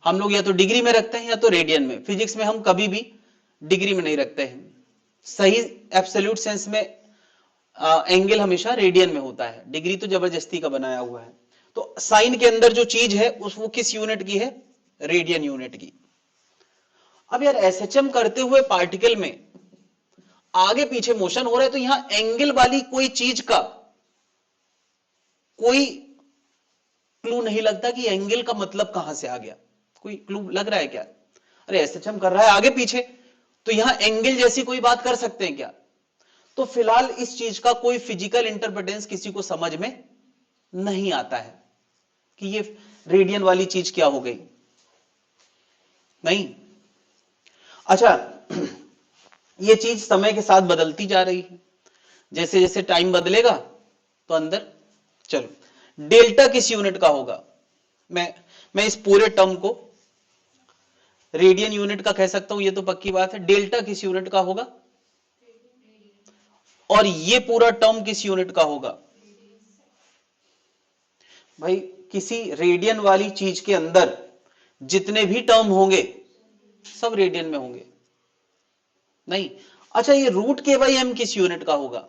हम लोग या तो डिग्री में रखते हैं या तो रेडियन में। फिजिक्स में हम कभी भी डिग्री में नहीं रखते हैं। सही एब्सोल्यूट सेंस में एंगल हमेशा रेडियन में होता है, डिग्री तो जबरदस्ती का बनाया हुआ है। तो साइन के अंदर जो चीज है उस वो किस यूनिट की है? रेडियन यूनिट की। अब यार एसएचएम करते हुए पार्टिकल में आगे पीछे मोशन हो रहा है, तो यहां एंगल वाली कोई चीज का कोई क्लू नहीं लगता कि एंगल का मतलब कहां से आ गया। कोई क्लू लग रहा है क्या? अरे एसएचएम कर रहा है आगे पीछे, तो यहां एंगल जैसी कोई बात कर सकते हैं क्या? तो फिलहाल इस चीज का कोई फिजिकल इंटरप्रिटेंस किसी को समझ में नहीं आता है कि ये रेडियन वाली चीज क्या हो गई। नहीं, अच्छा ये चीज समय के साथ बदलती जा रही है, जैसे जैसे टाइम बदलेगा तो अंदर चलो डेल्टा किस यूनिट का होगा? मैं इस पूरे टर्म को रेडियन यूनिट का कह सकता हूं, ये तो पक्की बात है। डेल्टा किस यूनिट का होगा? और ये पूरा टर्म किस यूनिट का होगा? भाई किसी रेडियन वाली चीज के अंदर जितने भी टर्म होंगे सब रेडियन में होंगे। नहीं, अच्छा ये रूट के बाई एम किस यूनिट का होगा?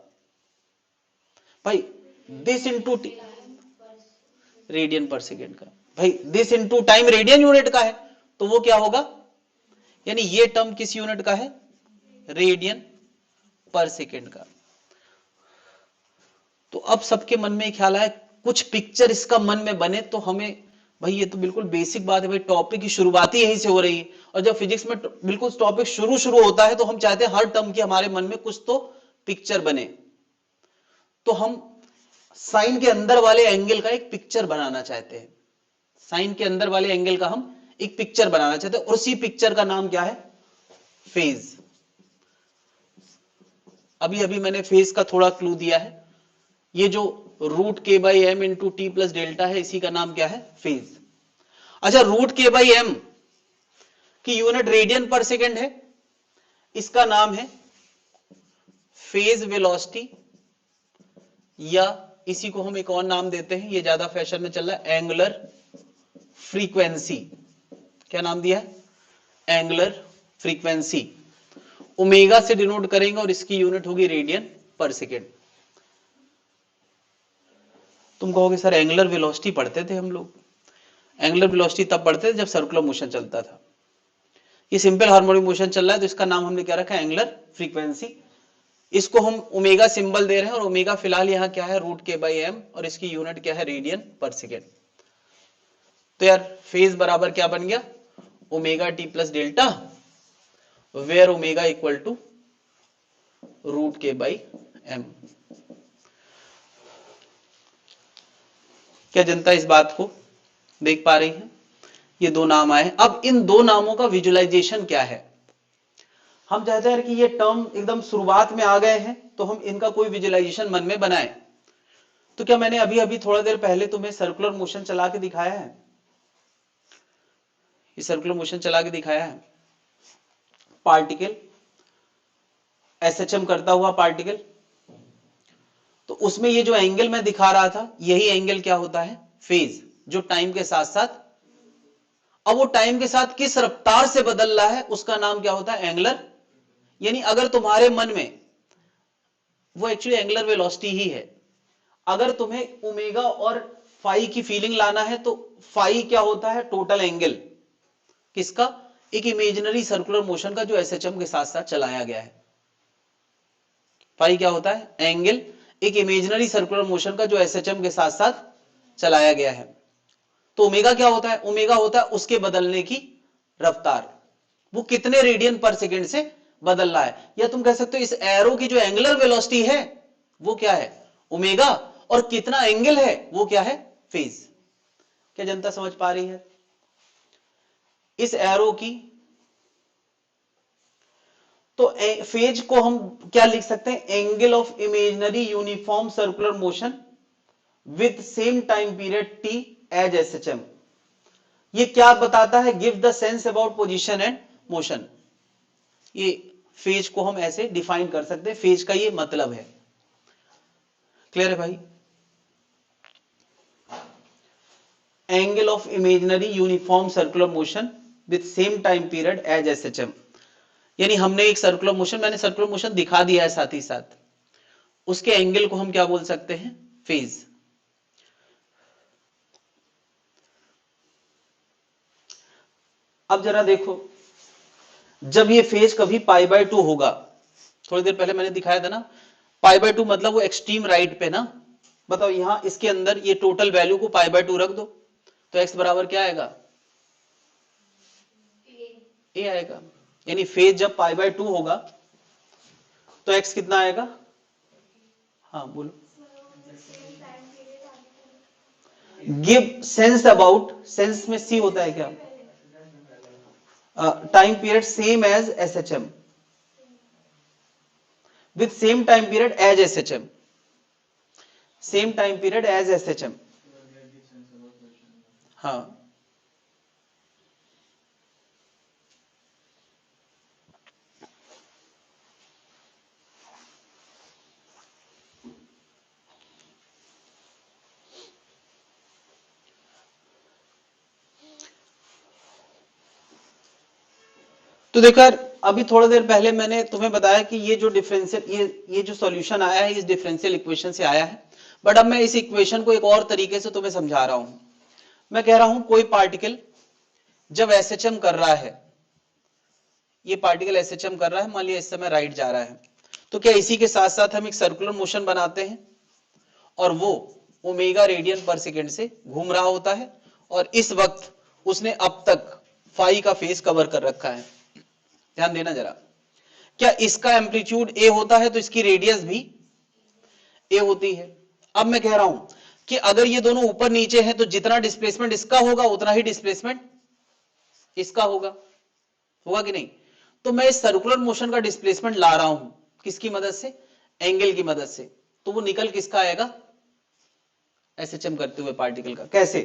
भाई दिस इंटू रेडियन पर सेकेंड का। भाई this into time radian unit का है, तो वो क्या होगा? यानी ये टर्म किस यूनिट का है? रेडियन पर सेकेंड का। तो अब सबके मन में ख्याल आया, कुछ पिक्चर इसका मन में बने तो हमें, भाई ये तो बिल्कुल बेसिक बात है भाई, टॉपिक की शुरुआत ही यहीं से हो रही है। और जब फिजिक्स में बिल्कुल टॉपिक शुरू होता है तो हम चाहते हैं हर टर्म की हमारे मन में कुछ तो पिक्चर बने। तो हम साइन के अंदर वाले एंगल का एक पिक्चर बनाना चाहते हैं। साइन के अंदर वाले एंगल का हम एक पिक्चर बनाना चाहते हैं, और उसी पिक्चर का नाम क्या है? फेज। अभी अभी मैंने फेज का थोड़ा क्लू दिया है। ये जो root K by M into T plus delta है, इसी का नाम क्या है? फेज। अच्छा, रूट के बाई एम की यूनिट रेडियन पर सेकेंड है, इसका नाम है फेज वेलोसिटी, या इसी को हम एक और नाम देते हैं, ये ज्यादा फैशन में चल रहा है, एंगुलर फ्रीक्वेंसी। क्या नाम दिया है? Angular frequency. ओमेगा से डिनोट करेंगे और इसकी यूनिट होगी रेडियन पर सेकेंड। तुम कहोगे सर एंगुलर वेलोसिटी पढ़ते थे हम लोग। एंगुलर वेलोसिटी तब पढ़ते थे जब सर्कुलर मोशन चलता था। ये सिंपल हार्मोनिक मोशन चल रहा है तो इसका नाम हमने क्या रखा है? Angular frequency. इसको हम ओमेगा सिंबल दे रहे हैं, और ओमेगा फिलहाल यहां क्या है? रूट के बाई एम, और इसकी यूनिट क्या है? रेडियन पर सेकेंड। तो यार फेज बराबर क्या बन गया? Omega T plus delta, where omega equal to root K by M. क्या जनता इस बात को देख पा रही है? ये दो नाम आए। अब इन दो नामों का विजुअलाइजेशन क्या है? हम चाहते हैं कि ये टर्म एकदम शुरुआत में आ गए हैं तो हम इनका कोई विजुअलाइजेशन मन में बनाएं। तो क्या मैंने अभी अभी थोड़ा देर पहले तुम्हें सर्कुलर मोशन चला के दिखाया है? ये सर्कुलर मोशन चला के दिखाया है। पार्टिकल एसएचएम करता हुआ पार्टिकल, तो उसमें ये जो एंगल मैं दिखा रहा था, यही एंगल क्या होता है? फेज, जो टाइम के साथ साथ, अब वो टाइम के साथ किस रफ्तार से बदल रहा है उसका नाम क्या होता है? एंगुलर। यानी अगर तुम्हारे मन में, वो एक्चुअली एंगुलर वेलोसिटी ही है, अगर तुम्हें ओमेगा और फाई की फीलिंग लाना है तो फाई क्या होता है? टोटल एंगल किसका? एक इमेजिनरी सर्कुलर मोशन का जो एसएचएम के साथ साथ चलाया गया है। फाई क्या होता है? एंगल एक इमेजिनरी सर्कुलर मोशन का जो एसएचएम के साथ साथ चलाया गया है। तो ओमेगा क्या होता है? ओमेगा होता है उसके बदलने की रफ्तार, वो कितने रेडियन पर सेकेंड से बदल रहा है। या तुम कह सकते हो इस एरो की जो एंगुलर वेलोसिटी है वो क्या है? ओमेगा, और कितना एंगल है वो क्या है? फेज। क्या जनता समझ पा रही है? इस एरो की, तो फेज को हम क्या लिख सकते हैं? Angle of imaginary uniform circular motion with same time period T as SHM. ये क्या बताता है? Give the sense about position and motion. ये फेज को हम ऐसे डिफाइन कर सकते हैं, फेज का ये मतलब है। क्लियर है भाई? Angle of imaginary uniform circular motion with same time period as SHM. यानी हमने एक सर्कुलर मोशन, मैंने सर्कुलर मोशन दिखा दिया है साथ ही साथ, उसके एंगल को हम क्या बोल सकते हैं, फेज। अब जरा देखो, जब ये फेज कभी π/2 होगा, थोड़ी देर पहले मैंने दिखाया था ना, π/2 मतलब वो एक्सट्रीम राइट पे ना, बताओ यहां इसके अंदर ये टोटल वैल्यू को π/2 रख दो तो x बराबर क्या आएगा, a आएगा। यानी फेज जब π/2 होगा तो x कितना आएगा, हाँ बोलो, गिव सेंस अबाउट, सेंस में सी होता है क्या, time period same as SHM, with same time period as SHM, same time period as SHM. हाँ तो देखो यार, अभी थोड़ी देर पहले मैंने तुम्हें बताया कि ये जो डिफरेंशियल, ये जो सॉल्यूशन आया है इस डिफरेंशियल इक्वेशन से आया है, बट अब मैं इस इक्वेशन को एक और तरीके से तुम्हें समझा रहा हूं। मैं कह रहा हूं कोई पार्टिकल जब एसएचएम कर रहा है, ये पार्टिकल एसएचएम कर रहा है, मान लिया इस समय राइट जा रहा है, तो क्या इसी के साथ साथ हम एक सर्कुलर मोशन बनाते हैं और वो ओमेगा रेडियन पर सेकेंड से घूम रहा होता है, और इस वक्त उसने अब तक फाई का फेस कवर कर रखा है। ध्यान देना जरा, क्या इसका एम्पलीट्यूड ए होता है तो इसकी रेडियस भी ए होती है। अब मैं कह रहा हूं कि अगर ये दोनों ऊपर नीचे हैं तो जितना डिस्प्लेसमेंट इसका होगा उतना ही डिस्प्लेसमेंट इसका होगा, होगा कि नहीं। तो मैं इस सर्कुलर मोशन का डिस्प्लेसमेंट ला रहा हूं किसकी मदद से, एंगल की मदद से, तो वो निकल किसका आएगा, एसएचएम करते हुए पार्टिकल का। कैसे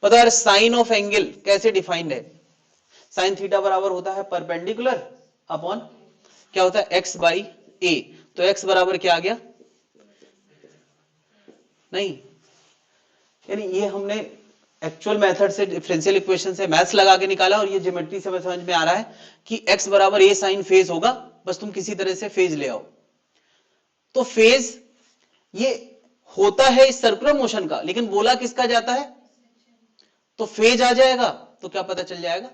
पता है, साइन ऑफ एंगल कैसे डिफाइंड है, साइन थीटा बराबर होता है परपेंडिकुलर अपॉन क्या होता है, एक्स बाई ए। तो एक्स बराबर क्या आ गया, नहीं, यानी ये हमने एक्चुअल मेथड से, डिफरेंशियल इक्वेशन से मैथ्स लगा के निकाला, और ये ज्योमेट्री से समझ में आ रहा है कि x बराबर ए साइन फेज होगा, बस तुम किसी तरह से फेज ले आओ। तो फेज ये होता है इस सर्कुलर मोशन का, लेकिन बोला किसका जाता है, तो फेज आ जाएगा तो क्या पता चल जाएगा,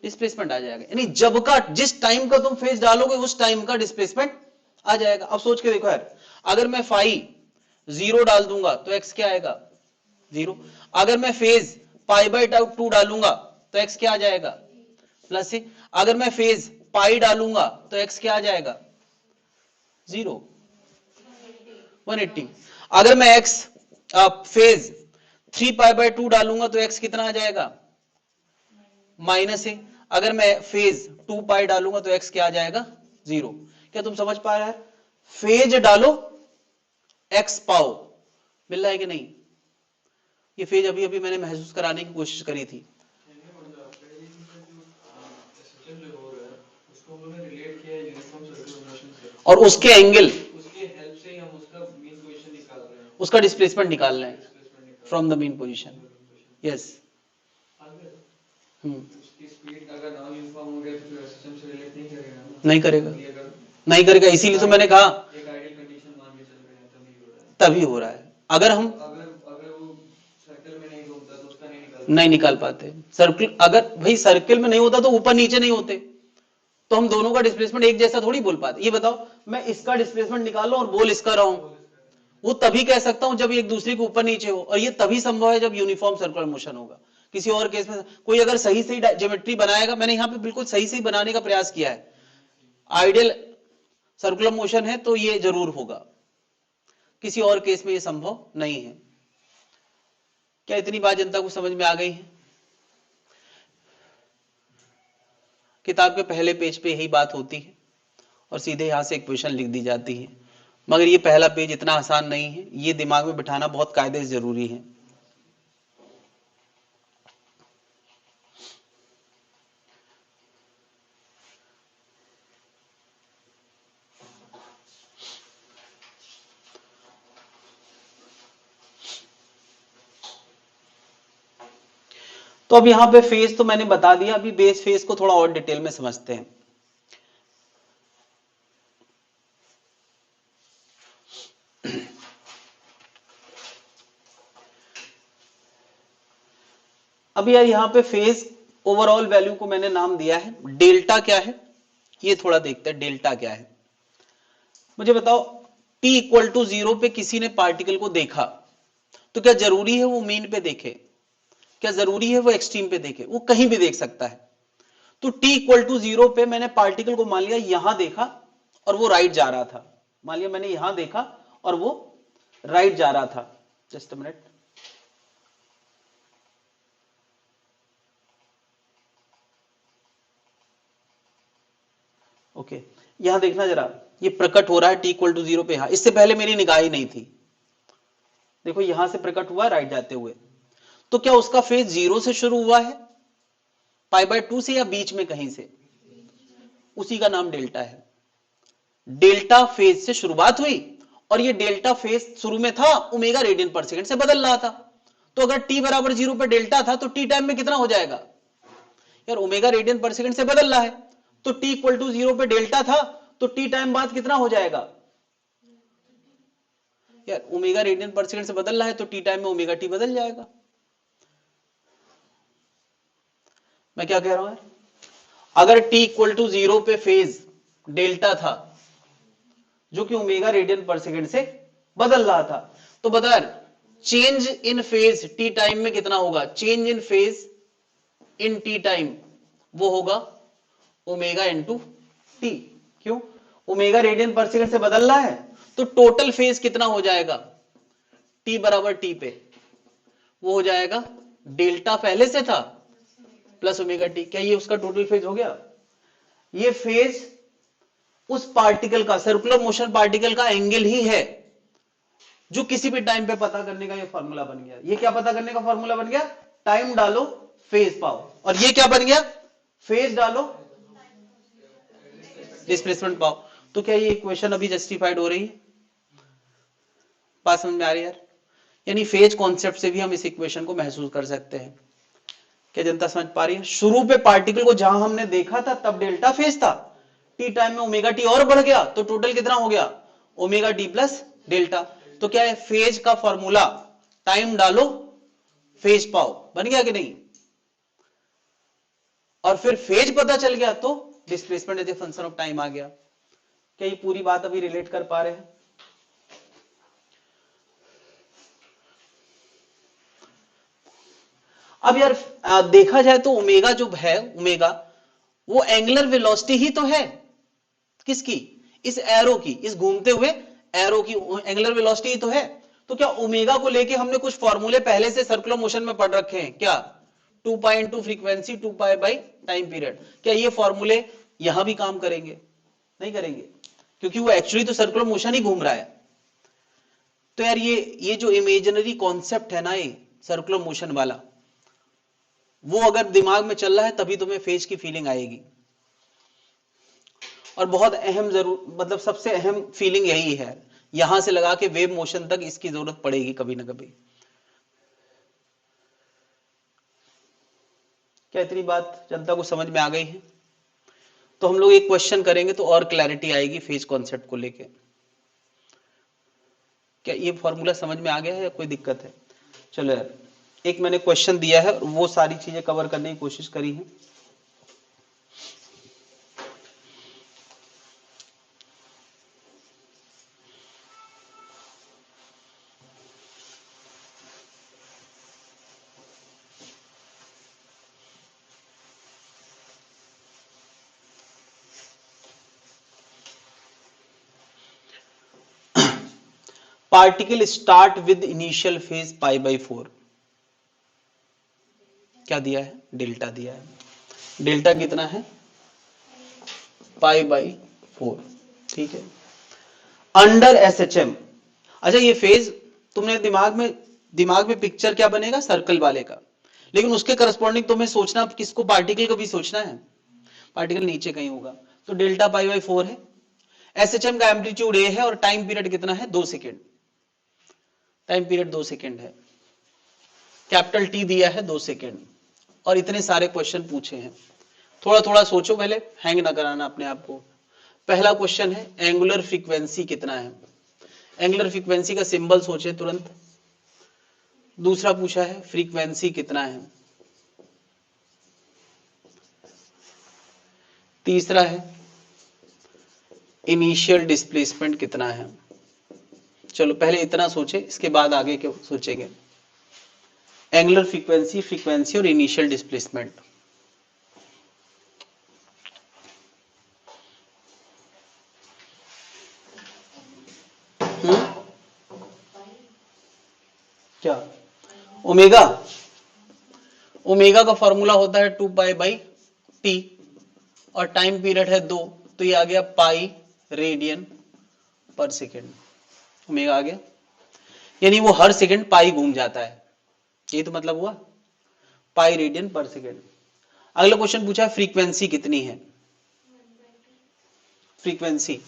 डिस्प्लेसमेंट आ जाएगा। यानी जब का, जिस टाइम का तुम फेज डालोगे उस टाइम का डिस्प्लेसमेंट आ जाएगा। अब सोच के देखो यार, अगर मैं फाई 0 डाल दूंगा तो एक्स क्या आएगा, 0। अगर मैं फेज π/2 डालूंगा तो एक्स क्या आ जाएगा, +1। अगर मैं फेज पाई डालूंगा तो एक्स क्या आ जाएगा, 0, 180। अगर मैं एक्स फेज 3π/2 डालूंगा तो एक्स कितना आ जाएगा, -1। अगर मैं फेज 2π डालूंगा तो एक्स क्या आ जाएगा, 0। क्या तुम समझ पा रहे हैं, फेज डालो एक्स पाओ, मिल रहा है कि नहीं। ये फेज अभी अभी मैंने महसूस कराने की कोशिश करी थी। और उसके एंगल, उसके हेल्प से हम उसका मीन पोजीशन निकाल रहे हैं, उसका डिस्प्लेसमेंट निकाल रहे हैं from the mean position. Yes, उसकी स्पीड अगर नॉन यूनिफॉर्म हो गया तो सिस्टम से रिलेट नहीं करेगा ना, नहीं करेगा, नहीं करेगा, इसीलिए तो मैंने कहा एक आइडियल कंडीशन मान के चल रहे हैं, तभी हो रहा है। अगर हम अगर वो सर्कल में नहीं घूमता तो उसका नहीं निकाल पाते। सर्कल अगर भाई सर्कल में नहीं होता तो ऊपर नीचे नहीं होते, तो हम दोनों का डिस्प्लेसमेंट एक जैसा थोड़ी बोल पाते। ये बताओ, मैं इसका डिस्प्लेसमेंट निकाल लो और बोल इसका रहा हूं, वो तभी कह सकता हूं जब एक दूसरे के ऊपर नीचे हो, और ये तभी संभव है जब यूनिफॉर्म सर्कुलर मोशन होगा। किसी और केस में कोई अगर सही सही ज्योमेट्री बनाएगा, मैंने यहां पे बिल्कुल सही सही बनाने का प्रयास किया है, आइडियल सर्कुलर मोशन है तो ये जरूर होगा, किसी और केस में ये संभव नहीं है। क्या इतनी बात जनता को समझ में आ गई है। किताब के पहले पेज पे यही बात होती है और सीधे यहां से इक्वेशन लिख दी जाती है, मगर ये पहला पेज इतना आसान नहीं है, ये दिमाग में बिठाना बहुत कायदे से जरूरी है। तो अब यहां पे फेज तो मैंने बता दिया, अभी बेस फेज को थोड़ा और डिटेल में समझते हैं। अब यार यहां पे फेज ओवरऑल वैल्यू को मैंने नाम दिया है डेल्टा। क्या है ये थोड़ा देखते हैं, डेल्टा क्या है। मुझे बताओ, t इक्वल टू 0 पे किसी ने पार्टिकल को देखा, तो क्या जरूरी है वो मीन पे देखे, क्या जरूरी है वो एक्सट्रीम पे देखे? वो कहीं भी देख सकता है। तो t इक्वल टू 0 पे मैंने पार्टिकल को मान लिया यहां देखा और वो राइट जा रहा था। मान लिया मैंने यहां देखा और वो राइट जा रहा था। Just a minute. ओके, यहां देखना जरा, ये प्रकट हो रहा है t इक्वल टू 0 पे। यहां इससे पहले मेरी निगाह ही नहीं थी, देखो यहां से प्रकट हुआ राइट जाते हुए। तो क्या उसका फेज 0 से शुरू हुआ है, π/2 से, या बीच में कहीं से? उसी का नाम डेल्टा है। डेल्टा फेज से शुरुआत हुई और ये डेल्टा फेज शुरू में था ओमेगा रेडियन पर सेकंड से बदल रहा था। तो अगर t बराबर 0 पे डेल्टा था तो t टाइम में कितना हो जाएगा यार? ओमेगा रेडियन पर सेकंड से बदल रहा है, तो t इक्वल टू 0 पे डेल्टा था तो t टाइम बाद कितना हो जाएगा यार? ओमेगा रेडियन पर सेकंड से बदल रहा है तो t टाइम में ओमेगा t बदल जाएगा। मैं क्या कह रहा हूं यार, अगर t इक्वल टू 0 पे फेज डेल्टा था जो कि ओमेगा रेडियन पर सेकंड से बदल रहा था, तो बता यार change in phase T time में कितना होगा? Change in phase in T time वो होगा ओमेगा इंटू टी। क्यों? ओमेगा रेडियन पर सेकंड से बदल रहा है तो टोटल फेज कितना हो जाएगा टी बराबर टी पे? वो हो जाएगा डेल्टा पहले से था प्लस ओमेगा टी। क्या ये उसका टोटल फेज हो गया? ये फेज उस पार्टिकल का, सर्कुलर मोशन पार्टिकल का एंगल ही है जो किसी भी टाइम पे पता करने का ये फॉर्मूला बन गया। ये क्या पता करने का फॉर्मूला बन गया? टाइम डालो फेज पाओ। और ये क्या बन गया? फेज डालो डिस्प्लेसमेंट पाओ। तो क्या ये इक्वेशन अभी जस्टिफाइड हो रही है? बात समझ में आ रही है यार? यानी फेज कॉन्सेप्ट से भी हम इस इक्वेशन को महसूस कर सकते हैं। क्या जनता समझ पा रही है? शुरू पे पार्टिकल को जहां हमने देखा था तब डेल्टा फेज था, टी टाइम में ओमेगा टी और बढ़ गया तो टोटल कितना हो गया? Omega T plus delta. तो क्या है फेज का फॉर्मूला? टाइम डालो फेज पाओ। बन गया कि नहीं? और फिर फेज पता चल गया तो displacement as a function of time आ गया। क्या ये पूरी बात अभी रिलेट कर पा रहे हैं? अब यार देखा जाए तो ओमेगा जो है, ओमेगा वो एंगुलर वेलोसिटी ही तो है। किसकी? इस एरो की, इस घूमते हुए एरो की एंगुलर वेलोसिटी ही तो है। तो क्या ओमेगा को लेके हमने कुछ फॉर्मूले पहले से सर्कुलर मोशन में पढ़ रखे हैं क्या? 2 pi into frequency 2 pi by time period. क्या ये फॉर्मूले यहां भी काम करेंगे? नहीं करेंगे, क्योंकि वो एक्चुअली तो सर्कुलर मोशन ही घूम रहा है। तो यार ये जो इमेजिनरी कॉन्सेप्ट है ना, ये सर्कुलर मोशन वाला, वो अगर दिमाग में चल रहा है तभी तुम्हें फेज की फीलिंग आएगी। और बहुत अहम जरूर, मतलब सबसे अहम फीलिंग यही है, यहां से लगा के वेव मोशन तक इसकी जरूरत पड़ेगी कभी ना कभी। क्या इतनी बात जनता को समझ में आ गई है? तो हम लोग एक क्वेश्चन करेंगे तो और क्लैरिटी आएगी फेज कॉन्सेप्ट को लेके। क्या ये फॉर्मूला समझ में आ गया है या कोई दिक्कत है? चलो यार, एक मैंने क्वेश्चन दिया है वो सारी चीजें कवर करने की कोशिश करी है। Particle start with initial phase π/4। क्या दिया है? डेल्टा दिया है। डेल्टा कितना है? π/4। ठीक है, अंडर SHM। अच्छा ये फेज तुमने दिमाग में पिक्चर क्या बनेगा? सर्कल वाले का। लेकिन उसके करस्पॉन्डिंग तुम्हें सोचना किसको? पार्टिकल को भी सोचना है। पार्टिकल नीचे कहीं होगा, तो डेल्टा π/4 है। SHM का एम्पलीट्यूड A है और टाइम पीरियड कितना है? 2 सेकेंड। टाइम पीरियड 2 सेकेंड है। कैपिटल T दिया है 2 सेकेंड। और इतने सारे क्वेश्चन पूछे हैं। थोड़ा थोड़ा सोचो, पहले हैंग ना कराना अपने आप को। पहला क्वेश्चन है एंगुलर फ्रीक्वेंसी कितना है। एंगुलर फ्रीक्वेंसी का सिंबल सोचे तुरंत। दूसरा पूछा है फ्रीक्वेंसी कितना है। तीसरा है इनिशियल डिस्प्लेसमेंट कितना है। चलो पहले इतना सोचे, इसके बाद आगे क्यों सोचेंगे। एंगुलर फ्रीक्वेंसी, फ्रीक्वेंसी और इनिशियल डिस्प्लेसमेंट। क्या ओमेगा? ओमेगा का फॉर्मूला होता है 2π/t और टाइम पीरियड है 2, तो ये आ गया पाई रेडियन पर सेकेंड। ओमेगा आ गया, यानी वो हर सेकेंड पाई घूम जाता है, ये तो मतलब हुआ पाई रेडियन पर सेकेंड। अगला क्वेश्चन पूछा फ्रीक्वेंसी कितनी है। फ्रीक्वेंसी,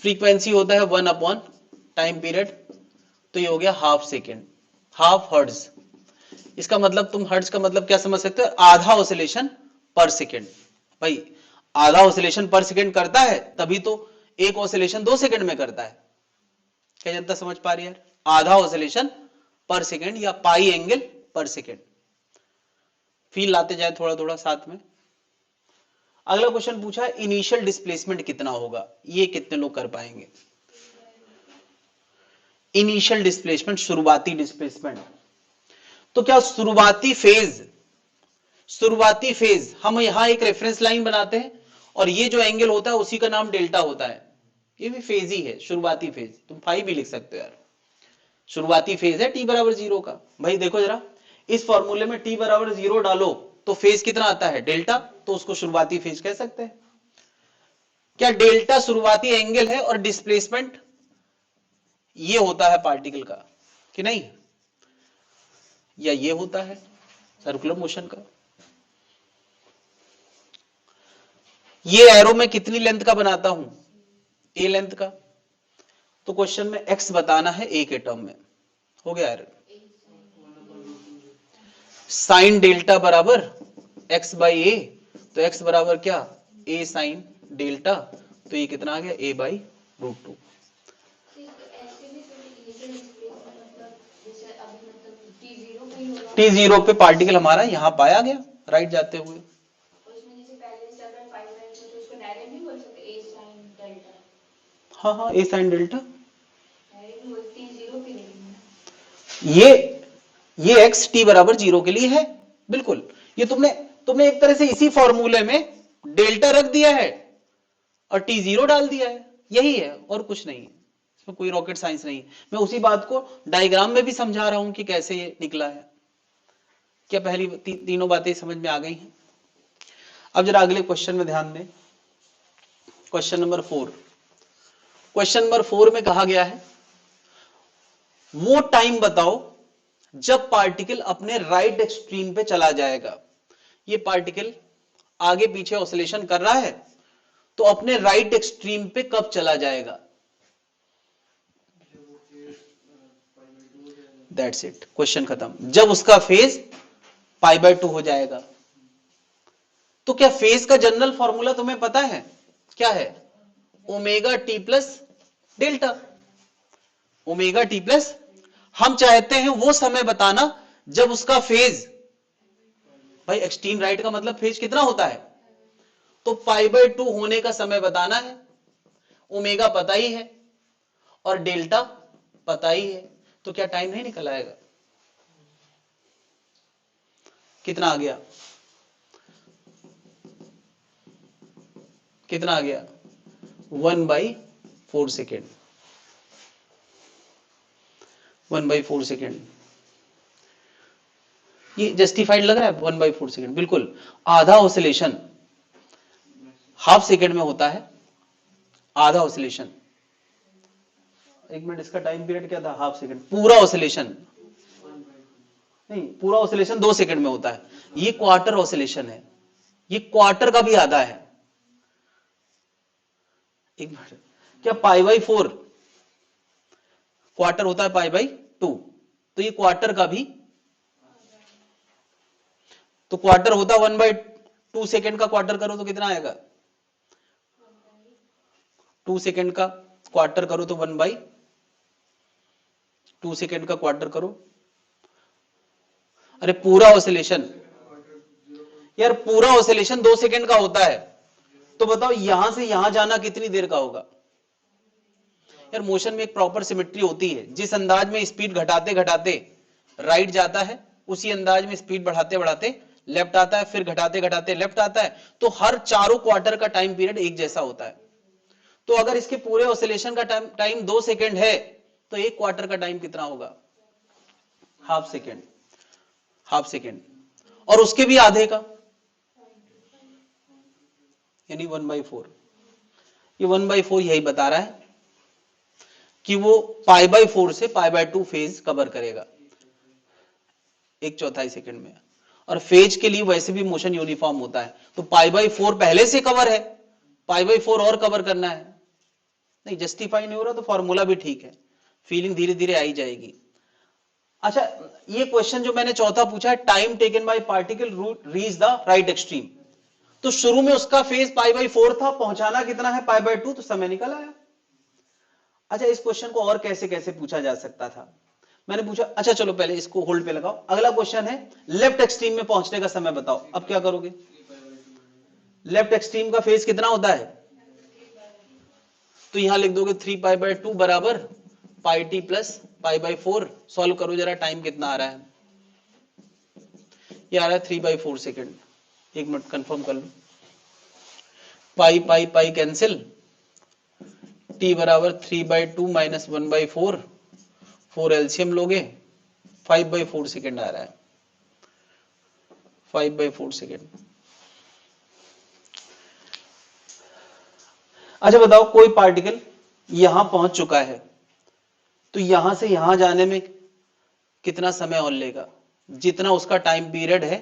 फ्रीक्वेंसी होता है 1 अपॉन टाइम पीरियड, तो ये हो गया हाफ सेकेंड, हाफ हर्ट्ज। इसका मतलब तुम हर्ट्ज का मतलब क्या समझ सकते हो, आधा ऑसिलेशन पर सेकेंड। भाई आधा ऑसिलेशन पर सेकेंड करता है, तभी तो एक ऑसिलेशन 2 सेकेंड में करता है। क्या जनता समझ पा रही है? आधा ऑसिलेशन पर सेकेंड या पाई एंगल पर सेकेंड। फील लाते जाए थोड़ा थोड़ा साथ में। अगला क्वेश्चन पूछा है इनिशियल डिस्प्लेसमेंट कितना होगा। ये कितने लोग कर पाएंगे? इनिशियल डिस्प्लेसमेंट, शुरुआती डिस्प्लेसमेंट। तो क्या शुरुआती फेज हम यहां एक रेफरेंस लाइन बनाते हैं और ये जो एंगल होता है उसी का नाम डेल्टा होता है। ये भी फेज ही है, शुरुआती फेज। तुम फाई भी लिख सकते हो यार। शुरुआती फेज है t बराबर 0 का। भाई देखो जरा, इस फॉर्मूले में t बराबर 0 डालो तो फेज कितना आता है, डेल्टा, तो उसको शुरुआती फेज कह सकते हैं। क्या डेल्टा शुरुआती एंगल है और डिस्प्लेसमेंट ये होता है पार्टिकल का कि नहीं, या ये होता है सर्कुलर मोशन का। ये एरो में कितनी लेंथ का बनाता हूं, ए लेंथ का। तो क्वेश्चन में x बताना है ए के टर्म में। हो गया यार। साइन डेल्टा बराबर x बाई ए, तो x बराबर क्या, a साइन डेल्टा, तो ये कितना आ गया, a/√2। t0 पे पार्टिकल हमारा यहां पाया गया राइट जाते हुए। हाँ हाँ, a साइन डेल्टा। ये x t बराबर 0 के लिए है, बिल्कुल। ये तुमने एक तरह से इसी फॉर्मूले में डेल्टा रख दिया है और t0 डाल दिया है, यही है और कुछ नहीं है। इसमें कोई रॉकेट साइंस नहीं है। मैं उसी बात को डायग्राम में भी समझा रहा हूं कि कैसे ये निकला है। क्या पहली तीनों बातें समझ में आ गई हैं? अब जरा अगले क्वेश्चन में ध्यान दें। Question number 4। क्वेश्चन नंबर 4 में कहा गया है वो टाइम बताओ जब पार्टिकल अपने राइट एक्सट्रीम पे चला जाएगा। ये पार्टिकल आगे पीछे ऑसिलेशन कर रहा है, तो अपने राइट एक्सट्रीम पे कब चला जाएगा। दैट्स इट, क्वेश्चन खत्म। जब उसका फेज π/2 हो जाएगा। तो क्या फेज का जनरल फॉर्मूला तुम्हें पता है क्या है, omega T plus delta. Omega T plus, हम चाहते हैं वो समय बताना जब उसका फेज, भाई एक्सट्रीम राइट का मतलब फेज कितना होता है, तो π/2 होने का समय बताना है। ओमेगा पता ही है और डेल्टा पता ही है, तो क्या टाइम नहीं निकल आएगा। कितना आ गया, कितना आ गया, 1/4 सेकेंड। 1/4 सेकेंड। ये जस्टिफाइड लग रहा है 1/4 सेकेंड, बिल्कुल। आधा ऑसिलेशन हाफ सेकेंड में होता है, आधा ऑसिलेशन। एक मिनट, इसका टाइम पीरियड क्या था, हाफ सेकेंड। पूरा ऑसिलेशन नहीं, पूरा ऑसिलेशन 2 सेकेंड में होता है। ये क्वार्टर ऑसिलेशन है, ये क्वार्टर का भी आधा है। एक मिनट, क्या π/4 क्वार्टर होता है π/2, तो ये क्वार्टर का भी, तो क्वार्टर होता 1/2 सेकेंड का क्वार्टर करो तो कितना आएगा, 2 सेकेंड का क्वार्टर करो तो 1/2 सेकेंड का क्वार्टर करो। अरे पूरा ऑसिलेशन यार, पूरा ऑसिलेशन 2 सेकेंड का होता है, तो बताओ यहां से यहां जाना कितनी देर का होगा। यार मोशन में एक प्रॉपर सिमेट्री होती है, जिस अंदाज में स्पीड घटाते घटाते राइट जाता है उसी अंदाज में स्पीड बढ़ाते बढ़ाते लेफ्ट आता है, फिर घटाते घटाते लेफ्ट आता है। तो हर चारों क्वार्टर का टाइम पीरियड एक जैसा होता है। तो अगर इसके पूरे ऑसिलेशन का टाइम 2 सेकेंड है तो एक क्वार्टर का टाइम कितना होगा, हाफ सेकेंड, हाफ सेकेंड। और उसके भी आधे का यानी 1/4। ये 1/4 यही बता रहा है कि वो π/4 से π/2 फेज कवर करेगा 1/4 सेकेंड में। और फेज के लिए वैसे भी मोशन यूनिफॉर्म होता है, तो π/4 पहले से कवर है, π/4 और कवर करना है। नहीं जस्टिफाई नहीं हो रहा तो फॉर्मूला भी ठीक है, फीलिंग धीरे धीरे आई जाएगी। अच्छा ये क्वेश्चन जो मैंने चौथा पूछा है, time taken by particle reach the right extreme, तो शुरू में उसका फेज π/4 था, पहुंचाना कितना है π/2, तो समय निकल आया। अच्छा इस क्वेश्चन को और कैसे कैसे पूछा जा सकता था, मैंने पूछा। अच्छा चलो पहले इसको होल्ड पे लगाओ, अगला क्वेश्चन है लेफ्ट एक्सट्रीम में पहुंचने का समय बताओ। अब क्या करोगे, लेफ्ट एक्सट्रीम का फेज कितना होता है, तो यहां लिख दोगे 3π/2 बराबर πt प्लस π/4। सॉल्व करो जरा, टाइम कितना आ रहा है, ये आ रहा है 3/4 सेकेंड। एक मिनट कंफर्म कर लो, पाई पाई पाई कैंसिल, t बराबर 3/2 माइनस 1/4, 4 एलसीएम लोगे 5/4 सेकेंड आ रहा है, 5/4 सेकेंड। अच्छा बताओ कोई पार्टिकल यहां पहुंच चुका है तो यहां से यहां जाने में कितना समय और लेगा, जितना उसका टाइम पीरियड है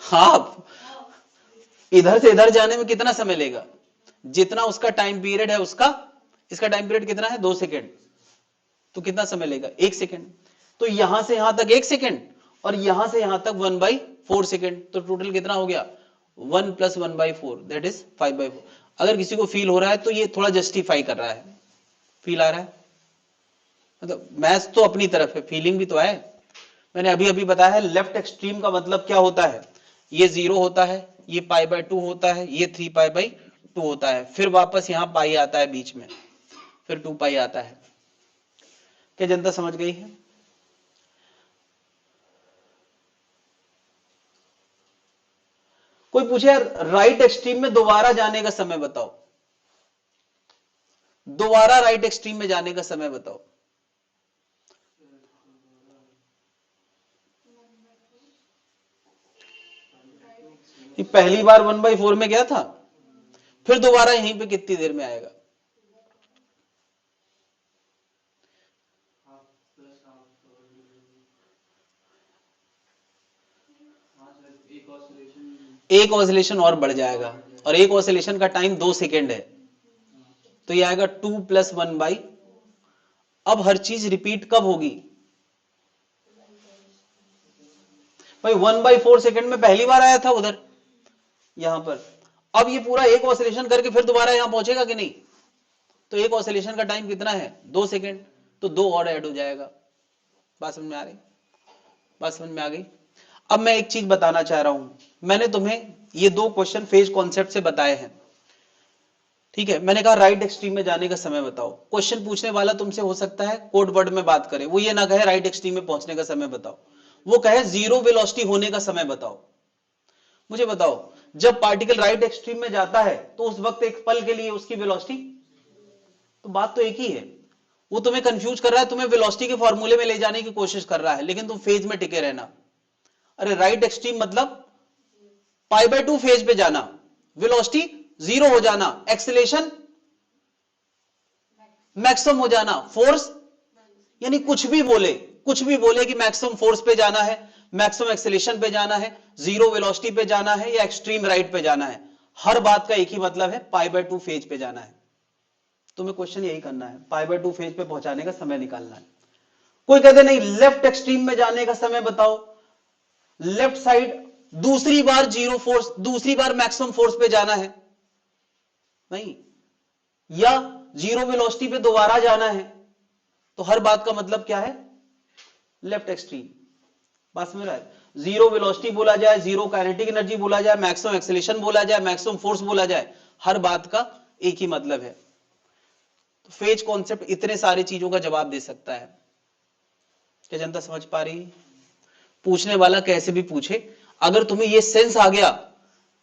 हाफ, इधर से इधर जाने में कितना समय लेगा, जितना उसका टाइम पीरियड है उसका, इसका टाइम पीरियड कितना है 2 सेकेंड, तो कितना समय लेगा 1 सेकेंड। तो यहां से यहां तक 1 सेकेंड और यहां से यहां तक 1/4 सेकेंड, तो टोटल कितना हो गया 1 + 1/4 दैट इज 5/4। अगर किसी को फील हो रहा है तो ये थोड़ा जस्टिफाई कर रहा है, फील आ रहा है, मतलब मैथ्स तो अपनी तरफ है, फीलिंग भी तो है। मैंने अभी अभी बताया है लेफ्ट एक्सट्रीम का मतलब क्या होता है, ये 0 होता है, ये π/2 होता है, ये 3π/2 होता है, फिर वापस यहां पाई आता है बीच में, फिर 2π आता है। क्या जनता समझ गई है। कोई पूछे यार राइट एक्सट्रीम में दोबारा जाने का समय बताओ, दोबारा राइट एक्सट्रीम में जाने का समय बताओ। कि पहली बार 1/4 में गया था, फिर दोबारा यहीं पे कितनी देर में आएगा, एक ऑसिलेशन और बढ़ जाएगा, और एक ऑसिलेशन का टाइम 2 सेकेंड है, तो ये आएगा 2 + 1/। अब हर चीज रिपीट कब होगी भाई, 1/4 सेकेंड में पहली बार आया था उधर यहां पर, अब ये पूरा एक ऑसिलेशन करके फिर दोबारा यहां पहुंचेगा कि नहीं, तो एक ऑसिलेशन का टाइम कितना है 2 सेकेंड, तो 2 और ऐड हो जाएगा। बात समझ में आ रही, बात समझ में आ गई। अब मैं एक चीज बताना चाह रहा हूं, मैंने तुम्हें ये 2 क्वेश्चन फेज कॉन्सेप्ट से बताए हैं, ठीक है। मैंने कहा राइट एक्सट्रीम में जाने का समय बताओ, क्वेश्चन पूछने वाला तुमसे हो सकता है कोड वर्ड में बात करे, वो ये ना कहे राइट एक्सट्रीम में पहुंचने का समय बताओ, वो कहे 0 वेलोसिटी होने का समय बताओ। मुझे बताओ जब पार्टिकल राइट एक्सट्रीम में जाता है तो उस वक्त एक पल के लिए उसकी वेलोसिटी, तो बात तो एक ही है, वो तुम्हें कंफ्यूज कर रहा है, तुम्हें वेलोसिटी के फॉर्मूले में ले जाने की कोशिश कर रहा है, लेकिन तुम फेज में टिके रहना। अरे राइट एक्सट्रीम मतलब π/2 फेज पे जाना, वेलोसिटी 0 हो जाना, एक्सेलेरेशन मैक्सिमम हो जाना, फोर्स यानी कुछ भी बोले कि मैक्सिमम फोर्स पे जाना है, मैक्सिमम एक्सेलेरेशन पे जाना है, 0 वेलोसिटी पे जाना है या एक्सट्रीम राइट पे जाना है, हर बात का एक ही मतलब है π/2 फेज पे जाना है। तुम्हें क्वेश्चन यही करना है, π/2 फेज पे पहुंचाने का समय निकालना है। कोई कहते नहीं लेफ्ट एक्सट्रीम में जाने का समय बताओ, लेफ्ट साइड दूसरी बार जीरो फोर्स, दूसरी बार मैक्सिमम फोर्स पे जाना है नहीं, या जीरो वेलोसिटी पे दोबारा जाना है, तो हर बात का मतलब क्या है, लेफ्ट एक्सट्रीम। बात समझ रहा है, जीरो वेलोसिटी बोला जाए, जीरो काइनेटिक एनर्जी बोला जाए, मैक्सिमम एक्सेलेरेशन बोला जाए, मैक्सिमम फोर्स बोला जाए, हर बात का एक ही मतलब है। तो फेज कॉन्सेप्ट इतने सारी चीजों का जवाब दे सकता है। क्या जनता समझ पा रही है? पूछने वाला कैसे भी पूछे, अगर तुम्हें यह सेंस आ गया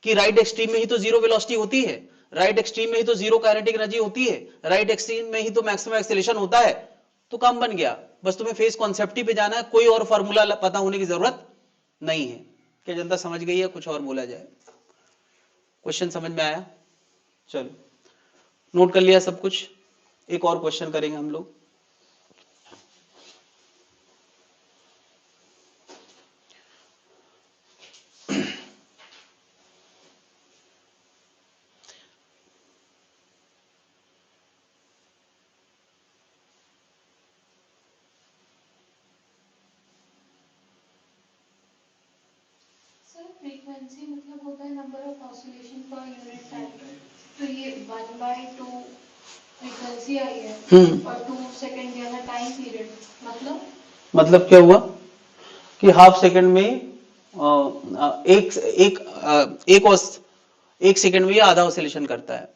कि राइट एक्सट्रीम में ही तो जीरो वेलोसिटी होती है, राइट एक्सट्रीम में ही तो जीरो काइनेटिक एनर्जी होती है, राइट एक्सट्रीम में ही तो मैक्सिमम एक्सेलेरेशन होता है, तो काम बन गया। बस तुम्हें फेज कॉन्सेप्ट ही पे जाना है, कोई और फॉर्मूला पता होने की जरूरत नहीं है। क्या जनता समझ गई है? कुछ और बोला जाए? क्वेश्चन समझ में आया? चलो नोट कर लिया सब कुछ, एक और क्वेश्चन करेंगे हम लोग। फ्रीक्वेंसी मतलब होता है number of oscillation per unit time, तो ये 1/2 फ्रीक्वेंसी आई है और 2 सेकंड दिया था टाइम पीरियड, मतलब क्या हुआ कि हाफ सेकंड में एक एक एक सेकंड में आधा ऑसिलेशन करता है,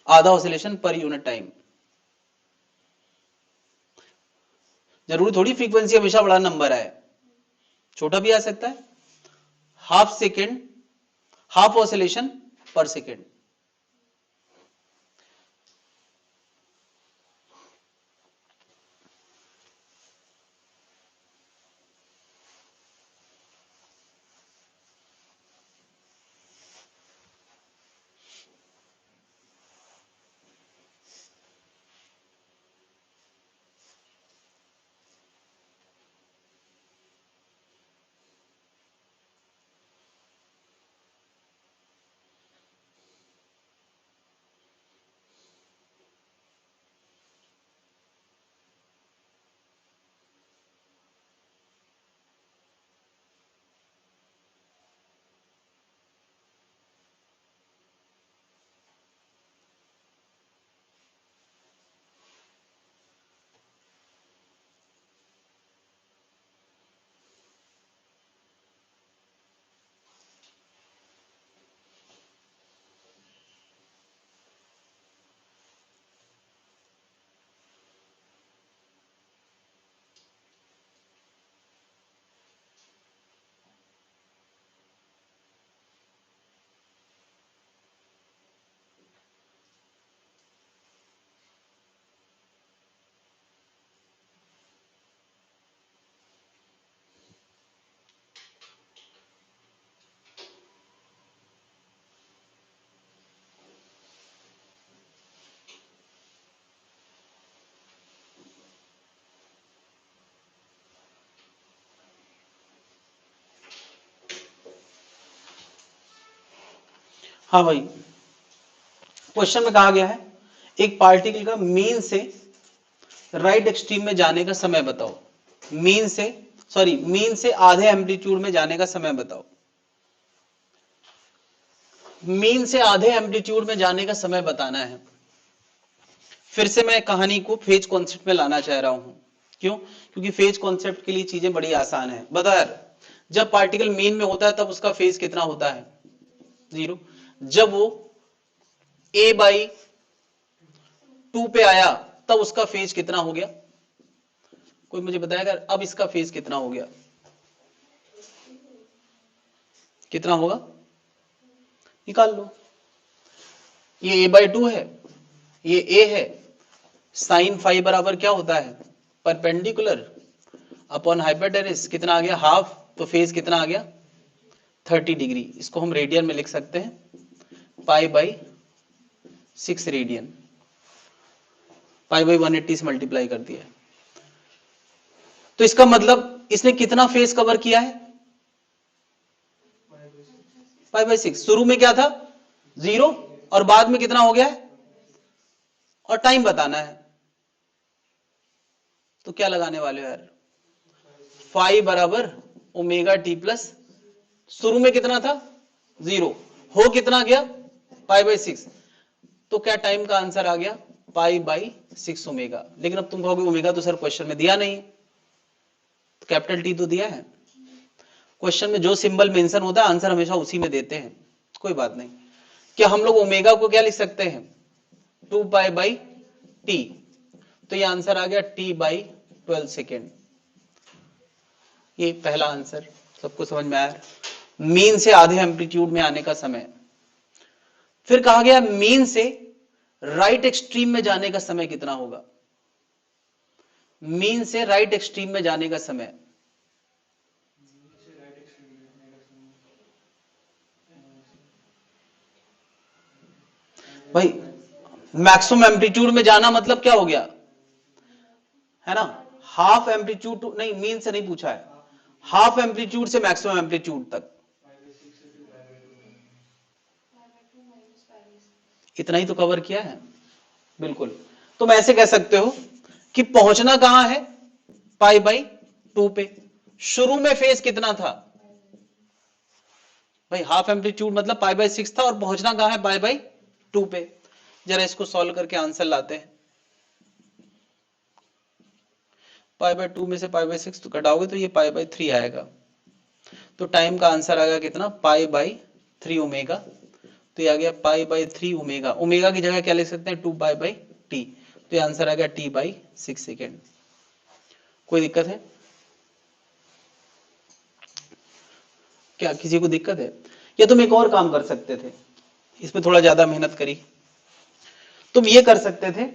आधा ऑसिलेशन पर यूनिट टाइम। जरूरी थोड़ी फ्रीक्वेंसी हमेशा बड़ा नंबर है, छोटा भी आ सकता है। हाफ सेकंड, हाफ ऑसिलेशन पर सेकंड। हाँ भाई, क्वेश्चन में कहा गया है एक पार्टिकल का मीन से राइट एक्सट्रीम में जाने का समय बताओ। मीन से आधे एम्पलीट्यूड में जाने का समय बताओ। मीन से आधे एम्पलीट्यूड में जाने का समय बताना है। फिर से मैं कहानी को फेज कॉन्सेप्ट में लाना चाह रहा हूं। क्यों? क्योंकि फेज कॉन्सेप्ट के लिए चीजें बड़ी आसान है। बता यार, जब पार्टिकल मीन में होता है तब उसका फेज कितना होता है? 0। जब वो a/2 पे आया तब उसका फेज कितना हो गया? कोई मुझे बताएगा अब इसका फेज कितना हो गया? कितना होगा? निकाल लो। ये a/2 है, ये a है। साइन फाई बराबर क्या होता है? Perpendicular upon hypotenuse. कितना आ गया? हाफ। तो फेज कितना आ गया? 30 डिग्री। इसको हम रेडियन में लिख सकते हैं, π/6 रेडियन। π/180 से मल्टीप्लाई कर दिया। तो इसका मतलब इसने कितना फेज कवर किया है? π/6। शुरू में क्या था? 0 और बाद में कितना हो गया है? और टाइम बताना है। तो क्या लगाने वाले हो यार, फाई बराबर ओमेगा टी प्लस, शुरू में कितना था 0, हो कितना गया पाई बाई 6, तो क्या टाइम का आंसर आ गया पाई बाई 6 ओमेगा। लेकिन अब तुम कहोगे ओमेगा तो सर क्वेश्चन में दिया नहीं है, तो कैपिटल टी तो दिया है क्वेश्चन में, जो सिंबल मेंशन होता है आंसर हमेशा उसी में देते हैं, कोई बात नहीं। क्या हम लोग ओमेगा को क्या लिख सकते हैं 2 पाई बाई टी, तो ये आंसर आ गया टी बाई 12 सेकेंड। ये पहला आंसर सबको समझ में आया। मीन से आधे एम्पलीट्यूड में आने का समय। फिर कहा गया मीन से राइट एक्सट्रीम में जाने का समय कितना होगा, मीन से राइट एक्सट्रीम में जाने का समय। भाई मैक्सिमम एम्पलीट्यूड में जाना मतलब क्या हो गया, है ना, हाफ एम्पलीट्यूड नहीं, मीन से नहीं पूछा है, हाफ एम्पलीट्यूड से मैक्सिमम एम्पलीट्यूड तक, इतना ही तो कवर किया है बिल्कुल। तुम ऐसे कह सकते हो कि पहुंचना कहां है पाई बाई 2 पे, शुरू में फेज कितना था भाई, हाफ एम्पलीट्यूड मतलब पाई बाई 6 था, और पहुंचना कहां है पाई बाई 2 पे। जरा इसको सॉल्व करके आंसर लाते हैं। पाई बाई 2 में से पाई बाई 6 तो घटाओगे तो ये पाई बाई 3 आएगा, तो टाइम का आंसर आ गया कितना पाई बाई 3 ओमेगा। तो ये आ गया पाई बाई 3 ओमेगा, ओमेगा की जगह क्या लिख सकते हैं 2 पाई बाई टी, तो ये आंसर आ गया टी बाई 6 सेकेंड। कोई दिक्कत है क्या, किसी को दिक्कत है? या तुम एक और काम कर सकते थे, इसमें थोड़ा ज्यादा मेहनत करी, तुम ये कर सकते थे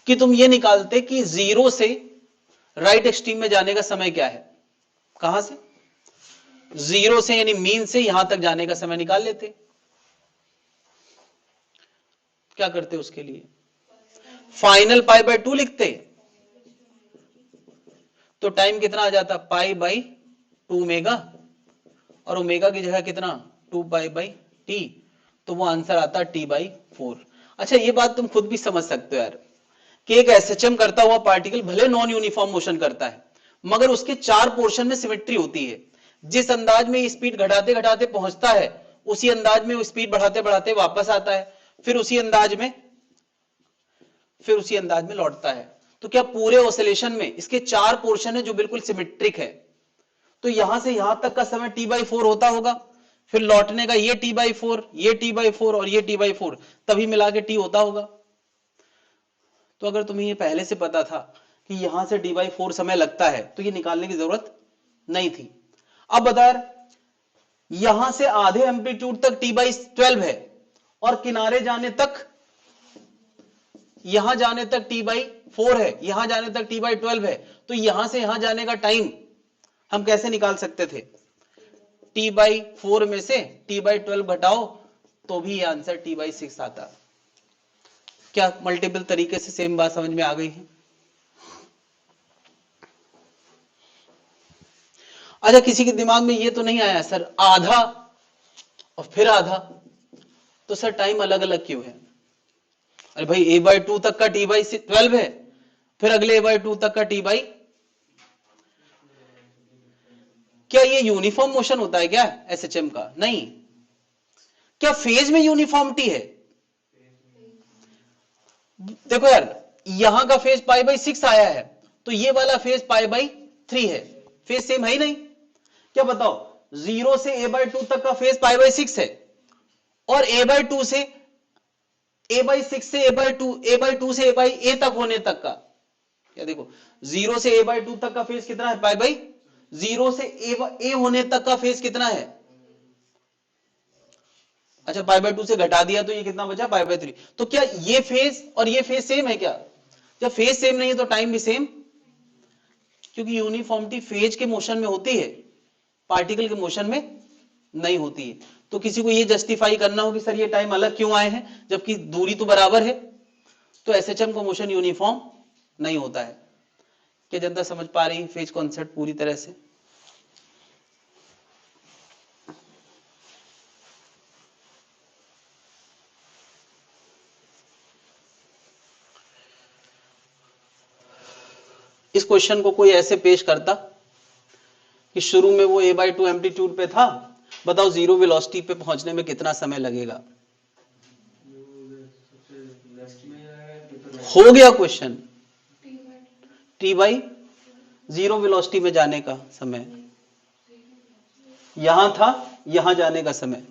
कि तुम ये निकालते कि 0 से राइट एक्सट्रीम में जाने का समय क्या है, कहां से 0 से यानी मीन से यहां तक जाने का समय निकाल लेते। क्या करते उसके लिए, फाइनल पाई बाई 2 लिखते, तो टाइम कितना आ जाता पाई बाई 2 ओमेगा, और ओमेगा की जगह कितना 2 पाई बाई टी, तो वो आंसर आता टी बाई 4। अच्छा ये बात तुम खुद भी समझ सकते हो यार, कि एक एसएचएम करता हुआ पार्टिकल भले नॉन यूनिफॉर्म मोशन करता है, मगर उसके 4 पोर्शन में सिमेट्री होती है। जिस अंदाज में स्पीड घटाते घटाते पहुंचता है, उसी अंदाज में वो स्पीड बढ़ाते बढ़ाते वापस आता है, फिर उसी अंदाज में लौटता है। तो क्या पूरे ऑसिलेशन में इसके 4 पोर्शन है जो बिल्कुल सिमेट्रिक है, तो यहां से यहां तक का समय टी बाई 4 होता होगा, फिर लौटने का ये टी बाई 4, ये टी बाई 4 और ये टी बाई 4, तभी मिला के टी होता होगा। तो अगर तुम्हें ये पहले से पता था कि यहां से डी बाई 4 समय लगता है, तो ये निकालने की जरूरत नहीं थी। अब बता, यहां से आधे एम्पलीट्यूड तक टी बाई 12 है, और किनारे जाने तक, यहां जाने तक टी बाई 4 है, यहां जाने तक टी बाई 12 है, तो यहां से यहां जाने का टाइम हम कैसे निकाल सकते थे, टी बाई 4 में से टी बाई 12 घटाओ तो भी ये आंसर टी बाई 6 आता। क्या मल्टीपल तरीके से सेम बात समझ में आ गई है? अच्छा किसी के दिमाग में ये तो नहीं आया सर आधा और फिर आधा, तो सर टाइम अलग अलग क्यों है? अरे भाई ए बाई 2 तक का टी बाई 12 है, फिर अगले ए बाई 2 तक का टी बाई, क्या ये यूनिफॉर्म मोशन होता है क्या एसएचएम का? नहीं। क्या फेज में यूनिफॉर्मिटी है? देखो यार, यहां का फेज पाई बाई 6 आया है, तो ये वाला फेज पाई बाई 3 है, फेज सेम है ही नहीं। क्या बताओ, 0 से ए बाई 2 तक का फेज पाई बाई 6 है, और ए बाई 2 से ए बाई 6 से ए बाई 2 से ए बाई ए तक होने तक का, क्या देखो 0 से ए बाई 2 तक का फेज कितना है पाई बाई, 0 से ए होने तक का फेज कितना है, अच्छा पाई बाई 2 से घटा दिया तो ये कितना बचा पाई बाई 3। तो क्या ये फेज और ये फेज सेम है क्या? जब फेज सेम नहीं है तो टाइम भी सेम, क्योंकि यूनिफॉर्मिटी फेज के मोशन में होती है, पार्टिकल के मोशन में नहीं होती है। तो किसी को ये जस्टिफाई करना हो कि सर ये टाइम अलग क्यों आए हैं जबकि दूरी तो बराबर है, तो एसएचएम का मोशन यूनिफॉर्म नहीं होता है। क्या जनता समझ पा रही है फेज कॉन्सेप्ट पूरी तरह से? इस क्वेश्चन को कोई ऐसे पेश करता कि शुरू में वो a/2 एम्पलीट्यूड पे था, बताओ जीरो वेलोसिटी पे पहुंचने में कितना समय लगेगा। हो गया क्वेश्चन, t/, जीरो वेलोसिटी में जाने का समय, यहां था, यहां जाने का समय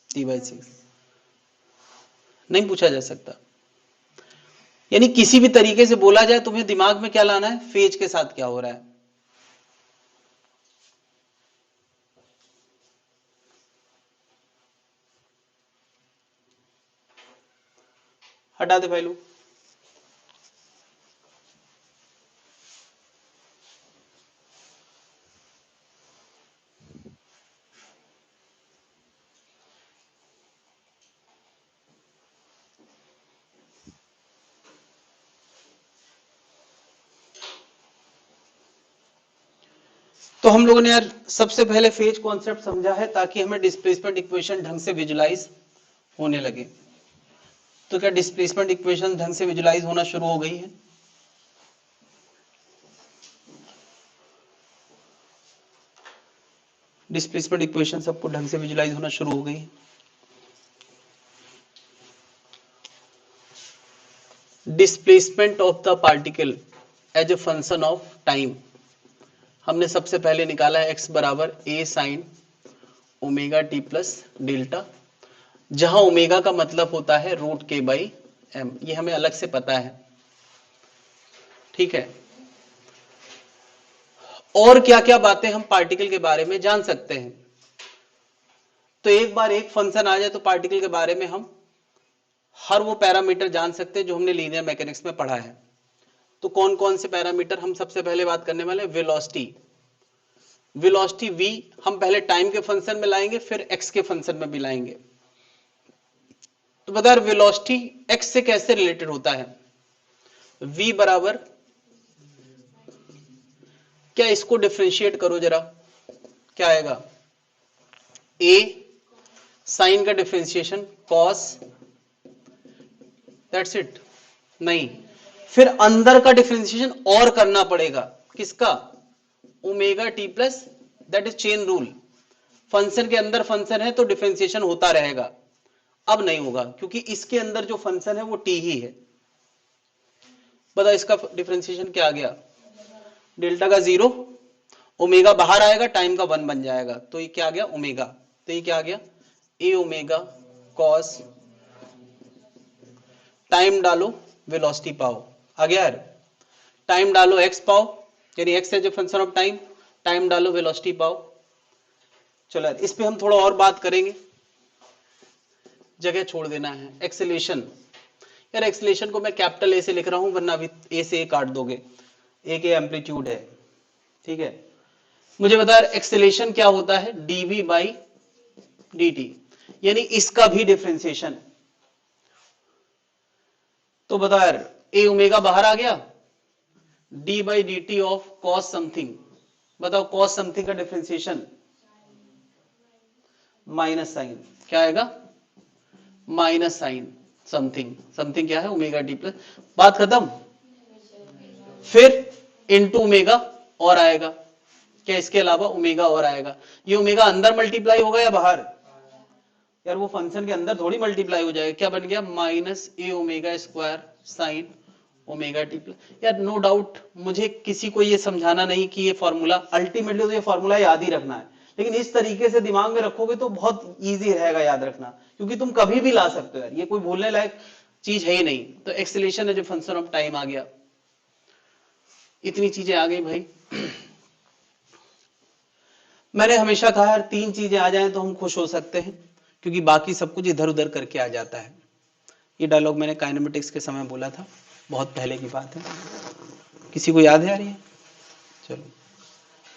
t/6 नहीं पूछा जा सकता। यानी किसी भी तरीके से बोला जाए, तुम्हें दिमाग में क्या लाना है, फेज के साथ क्या हो रहा है। हटा दे भाई लोग। तो हम लोगों ने यार सबसे पहले फेज कॉन्सेप्ट समझा है ताकि हमें डिस्प्लेसमेंट इक्वेशन ढंग से विजुलाइज होने लगे। तो क्या डिस्प्लेसमेंट इक्वेशन ढंग से विजुलाइज होना शुरू हो गई है? डिस्प्लेसमेंट इक्वेशन सबको ढंग से विजुलाइज होना शुरू हो गई है। Displacement of the particle as a function of time हमने सबसे पहले निकाला है x बराबर a sine omega T plus delta, जहां ओमेगा का मतलब होता है √k/m। ये हमें अलग से पता है, ठीक है। और क्या क्या बातें हम पार्टिकल के बारे में जान सकते हैं? तो एक बार एक फंक्शन आ जाए तो पार्टिकल के बारे में हम हर वो पैरामीटर जान सकते हैं जो हमने लीनियर मैकेनिक्स में पढ़ा है। तो कौन कौन से पैरामीटर? हम सबसे पहले बात करने वाले वेलोसिटी। वेलोसिटी v हम पहले टाइम के फंक्शन में लाएंगे, फिर x के फंक्शन में भी लाएंगे। तो बता वेलोसिटी x से कैसे रिलेटेड होता है? v बराबर, क्या इसको डिफरेंशिएट करो जरा, क्या आएगा? a साइन का डिफरेंशिएशन cos, दैट्स इट? नहीं, फिर अंदर का डिफरेंशिएशन और करना पड़ेगा। किसका? Omega T plus, that is chain rule. Function के अंदर फंक्शन है तो डिफरेंशिएशन होता रहेगा। अब नहीं होगा क्योंकि इसके अंदर जो फंक्शन है वो टी ही है। बताओ इसका डिफरेंशिएशन क्या आ गया? डेल्टा का 0, ओमेगा बाहर आएगा, टाइम का 1 बन जाएगा, तो ये क्या आ गया? ओमेगा। तो ये क्या आ गया? ए ओमेगा कॉस, टाइम डालो वेलोसिटी पाओ, आ गया यार। टाइम डालो एक्स पाओ, यानी X as a function of time, time डालो वेलोसिटी पाओ। चलो यार इस पे हम थोड़ा और बात करेंगे, जगह छोड़ देना है। एक्सेलेरेशन, यार एक्सेलेरेशन को मैं कैपिटल ए से लिख रहा हूं वरना अभी ए से ए काट दोगे, ए के एम्पलीट्यूड है, ठीक है। मुझे बता एक्सेलेरेशन क्या होता है? dv/dt, यानी इसका भी डिफरेंशिएशन। तो बता यार ए ओमेगा बाहर आ गया, d/dt ऑफ कॉस समथिंग, बताओ कॉस समथिंग का डिफरेंशिएशन माइनस साइन, क्या आएगा? माइनस साइन समथिंग, समथिंग क्या है? ओमेगा टी प्लस, बात खत्म। फिर इनटू ओमेगा और आएगा, क्या इसके अलावा ओमेगा और आएगा? ये ओमेगा अंदर मल्टीप्लाई होगा या बाहर? यार वो फंक्शन के अंदर थोड़ी मल्टीप्लाई हो जाएगा। क्या बन गया? Minus A omega square sine omega T plus. यार नो डाउट मुझे किसी को ये समझाना नहीं कि ये फॉर्मूला, अल्टीमेटली तो ये फॉर्मूला याद ही रखना है, लेकिन इस तरीके से दिमाग में रखोगे तो बहुत ईजी रहेगा याद रखना, क्योंकि तुम कभी भी ला सकते हो यार, ये कोई भूलने लायक चीज है ही नहीं। तो एक्सेलेरेशन है जो फंक्शन ऑफ टाइम आ गया, इतनी चीजें आ गई भाई। मैंने हमेशा कहा यार 3 चीजें आ जाएं तो हम खुश हो सकते हैं, क्योंकि बाकी सब कुछ इधर उधर करके आ जाता है। ये डायलॉग मैंने काइनेमेटिक्स के समय बोला था, बहुत पहले की बात है। किसी को याद है यार ये? चलो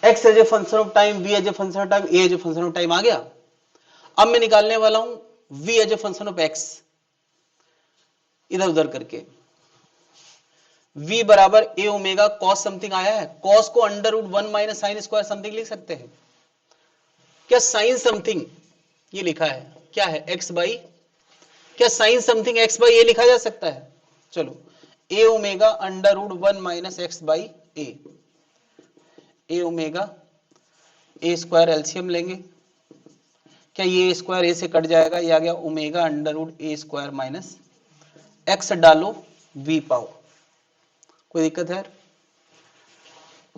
x as a function of time, v as a function of time, a as a function of time आ गया। अब मैं निकालने वाला हूं v as a function of x, इधर उधर करके। v बराबर a ओमेगा cos समथिंग आया है, cos को √1 माइनस साइन स्क्वायर समथिंग लिख सकते हैं। क्या साइन समथिंग ये लिखा है, क्या है? x बाई, क्या sine something x by A लिखा जा सकता है? चलो A omega under root 1 minus x by A omega A square LCM लेंगे, क्या ये स्क्वायर ए से कट जाएगा, ये आ गया omega under root A square minus x डालो वी पाओ। कोई दिक्कत है?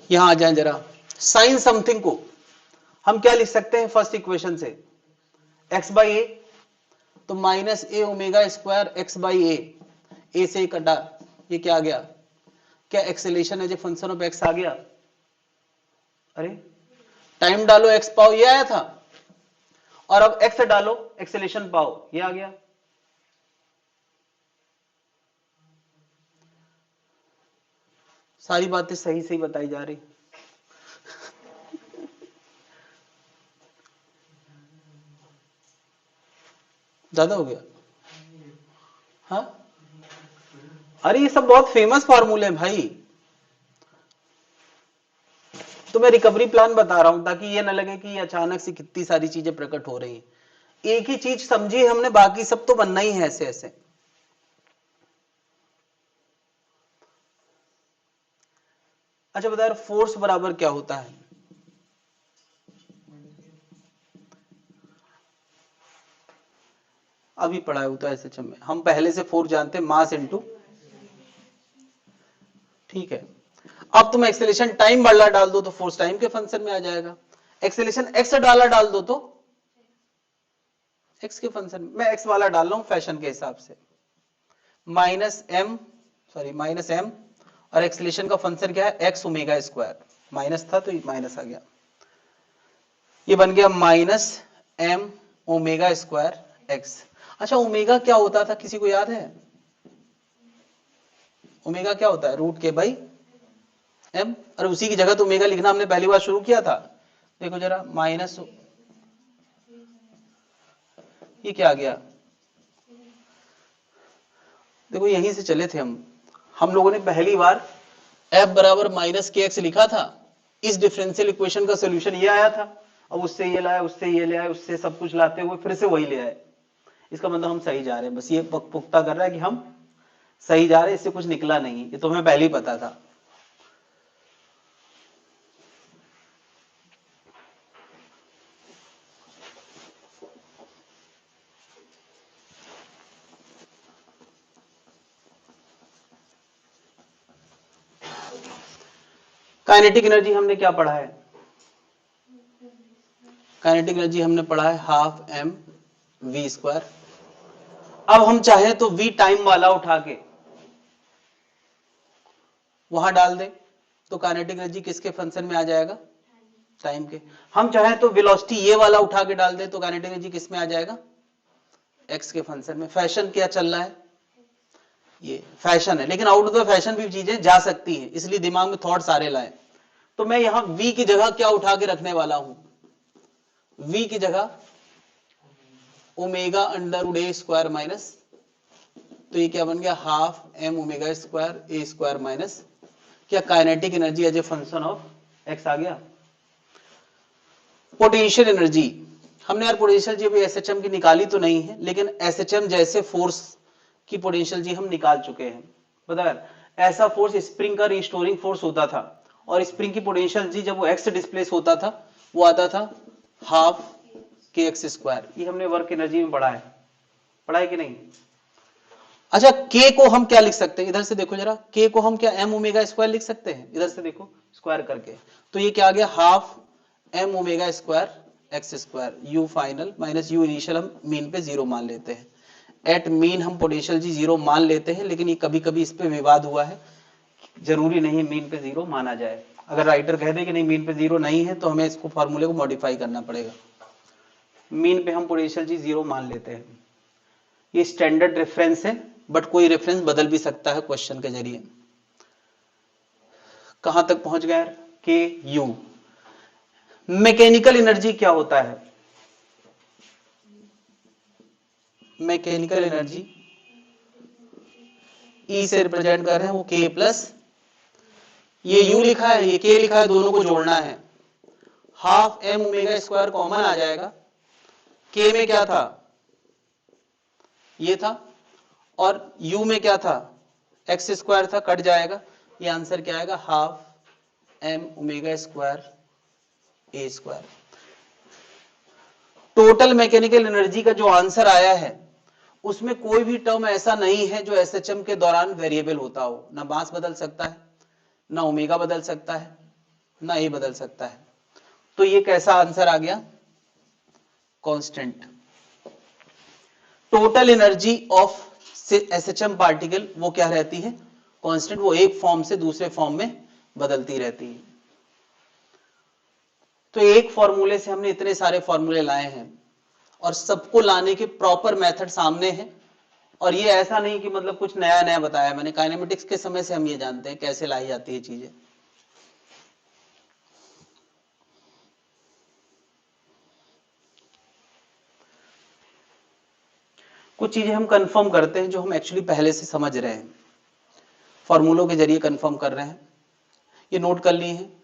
यहां आ जाए जरा, साइन समथिंग को हम क्या लिख सकते हैं फर्स्ट इक्वेशन से, एक्स बाई ए, तो minus A omega square x by A से ही कटा, ये क्या आ गया, क्या acceleration as a function of x आ गया? अरे टाइम डालो एक्स पाओ, ये आया था, और अब एक्स डालो एक्सेलेरेशन पाओ, ये आ गया। सारी बातें सही सही बताई जा रही। ज्यादा हो गया? हाँ, अरे ये सब बहुत फेमस फार्मूले हैं भाई, तो मैं रिकवरी प्लान बता रहा हूं ताकि ये ना लगे कि अचानक से कितनी सारी चीजें प्रकट हो रही हैं। एक ही चीज समझी हमने, बाकी सब तो बनना ही है ऐसे ऐसे। अच्छा बता यार, फोर्स बराबर क्या होता है? अभी पढ़ा है वो तो ऐसे में, हम पहले से फोर्स जानते हैं, मास इनटू, ठीक है। अब तुम एक्सेलेरेशन टाइम वाला डाल दो तो फोर्स टाइम के फंक्शन में आ जाएगा, एक्सेलेरेशन एक्स डाला डाल दो तो एक्स के फंक्शन में। मैं एक्स वाला डाल रहा हूं फैशन के हिसाब से, माइनस एम और एक्सेलेरेशन का फंक्शन क्या है, एक्स ओमेगा स्क्वायर, माइनस था तो माइनस आ गया, ये बन गया minus M omega square X. अच्छा ओमेगा क्या होता था, किसी को याद है? ओमेगा क्या होता है, रूट के बाई एम, और उसी की जगह तो ओमेगा लिखना हमने पहली बार शुरू किया था। देखो जरा, माइनस, ये क्या आ गया, देखो यहीं से चले थे हम लोगों ने पहली बार f बराबर माइनस के एक्स लिखा था, इस डिफरेंशियल इक्वेशन का सोल्यूशन ये आया था, अब उससे ये लाए, उससे ये ले आए, उससे सब कुछ लाते हुए फिर से वही ले आए। इसका मतलब हम सही जा रहे हैं, बस ये पुख्ता कर रहा है कि हम सही जा रहे हैं, इससे कुछ निकला नहीं, ये तो हमें पहले ही पता था। काइनेटिक एनर्जी हमने क्या पढ़ा है? काइनेटिक एनर्जी हमने पढ़ा है हाफ एम वी स्क्वायर। अब हम चाहे तो वी टाइम वाला उठा के वहां डाल दे तो काइनेटिक एनर्जी किसके फंक्शन में आ जाएगा, टाइम के। हम चाहे तो वेलोसिटी ये वाला उठा के डाल दे तो काइनेटिक एनर्जी किस में आ जाएगा, एक्स के फंक्शन में। फैशन क्या चल रहा है, ये फैशन है, लेकिन आउट ऑफ द फैशन भी चीजें जा सकती हैं, इसलिए दिमाग में थॉट सारे लाए। तो मैं यहां v की जगह क्या उठा के रखने वाला हूं, v की जगह omega under root A square minus, तो ये क्या बन गया, half M omega square A square minus, क्या kinetic energy as a function of x आ गया। पोटेंशियल एनर्जी हमने यार पोटेंशियल जी एसएचएम की निकाली तो नहीं है, लेकिन एसएचएम जैसे फोर्स की पोटेंशियल जी हम निकाल चुके हैं। बता यार, ऐसा फोर्स स्प्रिंग का रिस्टोरिंग फोर्स होता था, और स्प्रिंग की पोटेंशियल जी जब वो एक्स डिस्प्लेस होता था वो आता था हाफ के एक्स स्क्वायर। ये हमने वर्क एनर्जी में पढ़ा है कि नहीं? अच्छा k को हम क्या लिख सकते हैं, इधर से देखो जरा, k को हम क्या एम ओमेगा स्क्वायर लिख सकते हैं, इधर से देखो स्क्वायर करके, तो ये क्या आ गया, half M omega square X square, U final minus U initial, हम मीन पे जीरो मान लेते हैं। एट मीन हम पोटेंशियल जी जीरो मान लेते हैं, लेकिन ये कभी कभी इस पे विवाद हुआ है, जरूरी नहीं मीन पे जीरो माना जाए। अगर राइटर कह दे कि नहीं मीन पे जीरो नहीं है तो हमें इसको फॉर्मूले को मॉडिफाई करना पड़ेगा। मीन पे हम पोटेंशियल जी जीरो मान लेते हैं, ये स्टैंडर्ड रेफरेंस है, बट कोई रेफरेंस बदल भी सकता है क्वेश्चन के जरिए। कहां तक पहुंच गए, के यू। मैकेनिकल एनर्जी क्या होता है, मैकेनिकल एनर्जी ई से रिप्रेजेंट कर रहे हैं वो के प्लस, ये यू लिखा है ये के लिखा है, दोनों को जोड़ना है, half M omega square common आ जाएगा, के में क्या था, ये था, और u में क्या था, एक्स स्क्वायर था, कट जाएगा, ये आंसर क्या आएगा, half M omega square A square. Total mechanical energy का जो आंसर आया है उसमें कोई भी टर्म ऐसा नहीं है जो एसएचएम के दौरान वेरिएबल होता हो, ना मास बदल सकता है, ना ओमेगा बदल सकता है, ना ए बदल सकता है। तो ये कैसा आंसर आ गया, constant. Total energy of SHM particle वो क्या रहती है, कांस्टेंट, वो एक फॉर्म से दूसरे फॉर्म में बदलती रहती है। तो एक फॉर्मूले से हमने इतने सारे फॉर्मूले लाए हैं और सबको लाने के प्रॉपर मेथड सामने है। और ये ऐसा नहीं कि मतलब कुछ नया नया बताया मैंने, काइनेमेटिक्स के समय से हम ये जानते हैं कैसे लाई जाती है चीजें। कुछ चीजें हम कंफर्म करते हैं जो हम एक्चुअली पहले से समझ रहे हैं, फॉर्मूलों के जरिए कंफर्म कर रहे हैं, ये नोट कर लिए हैं।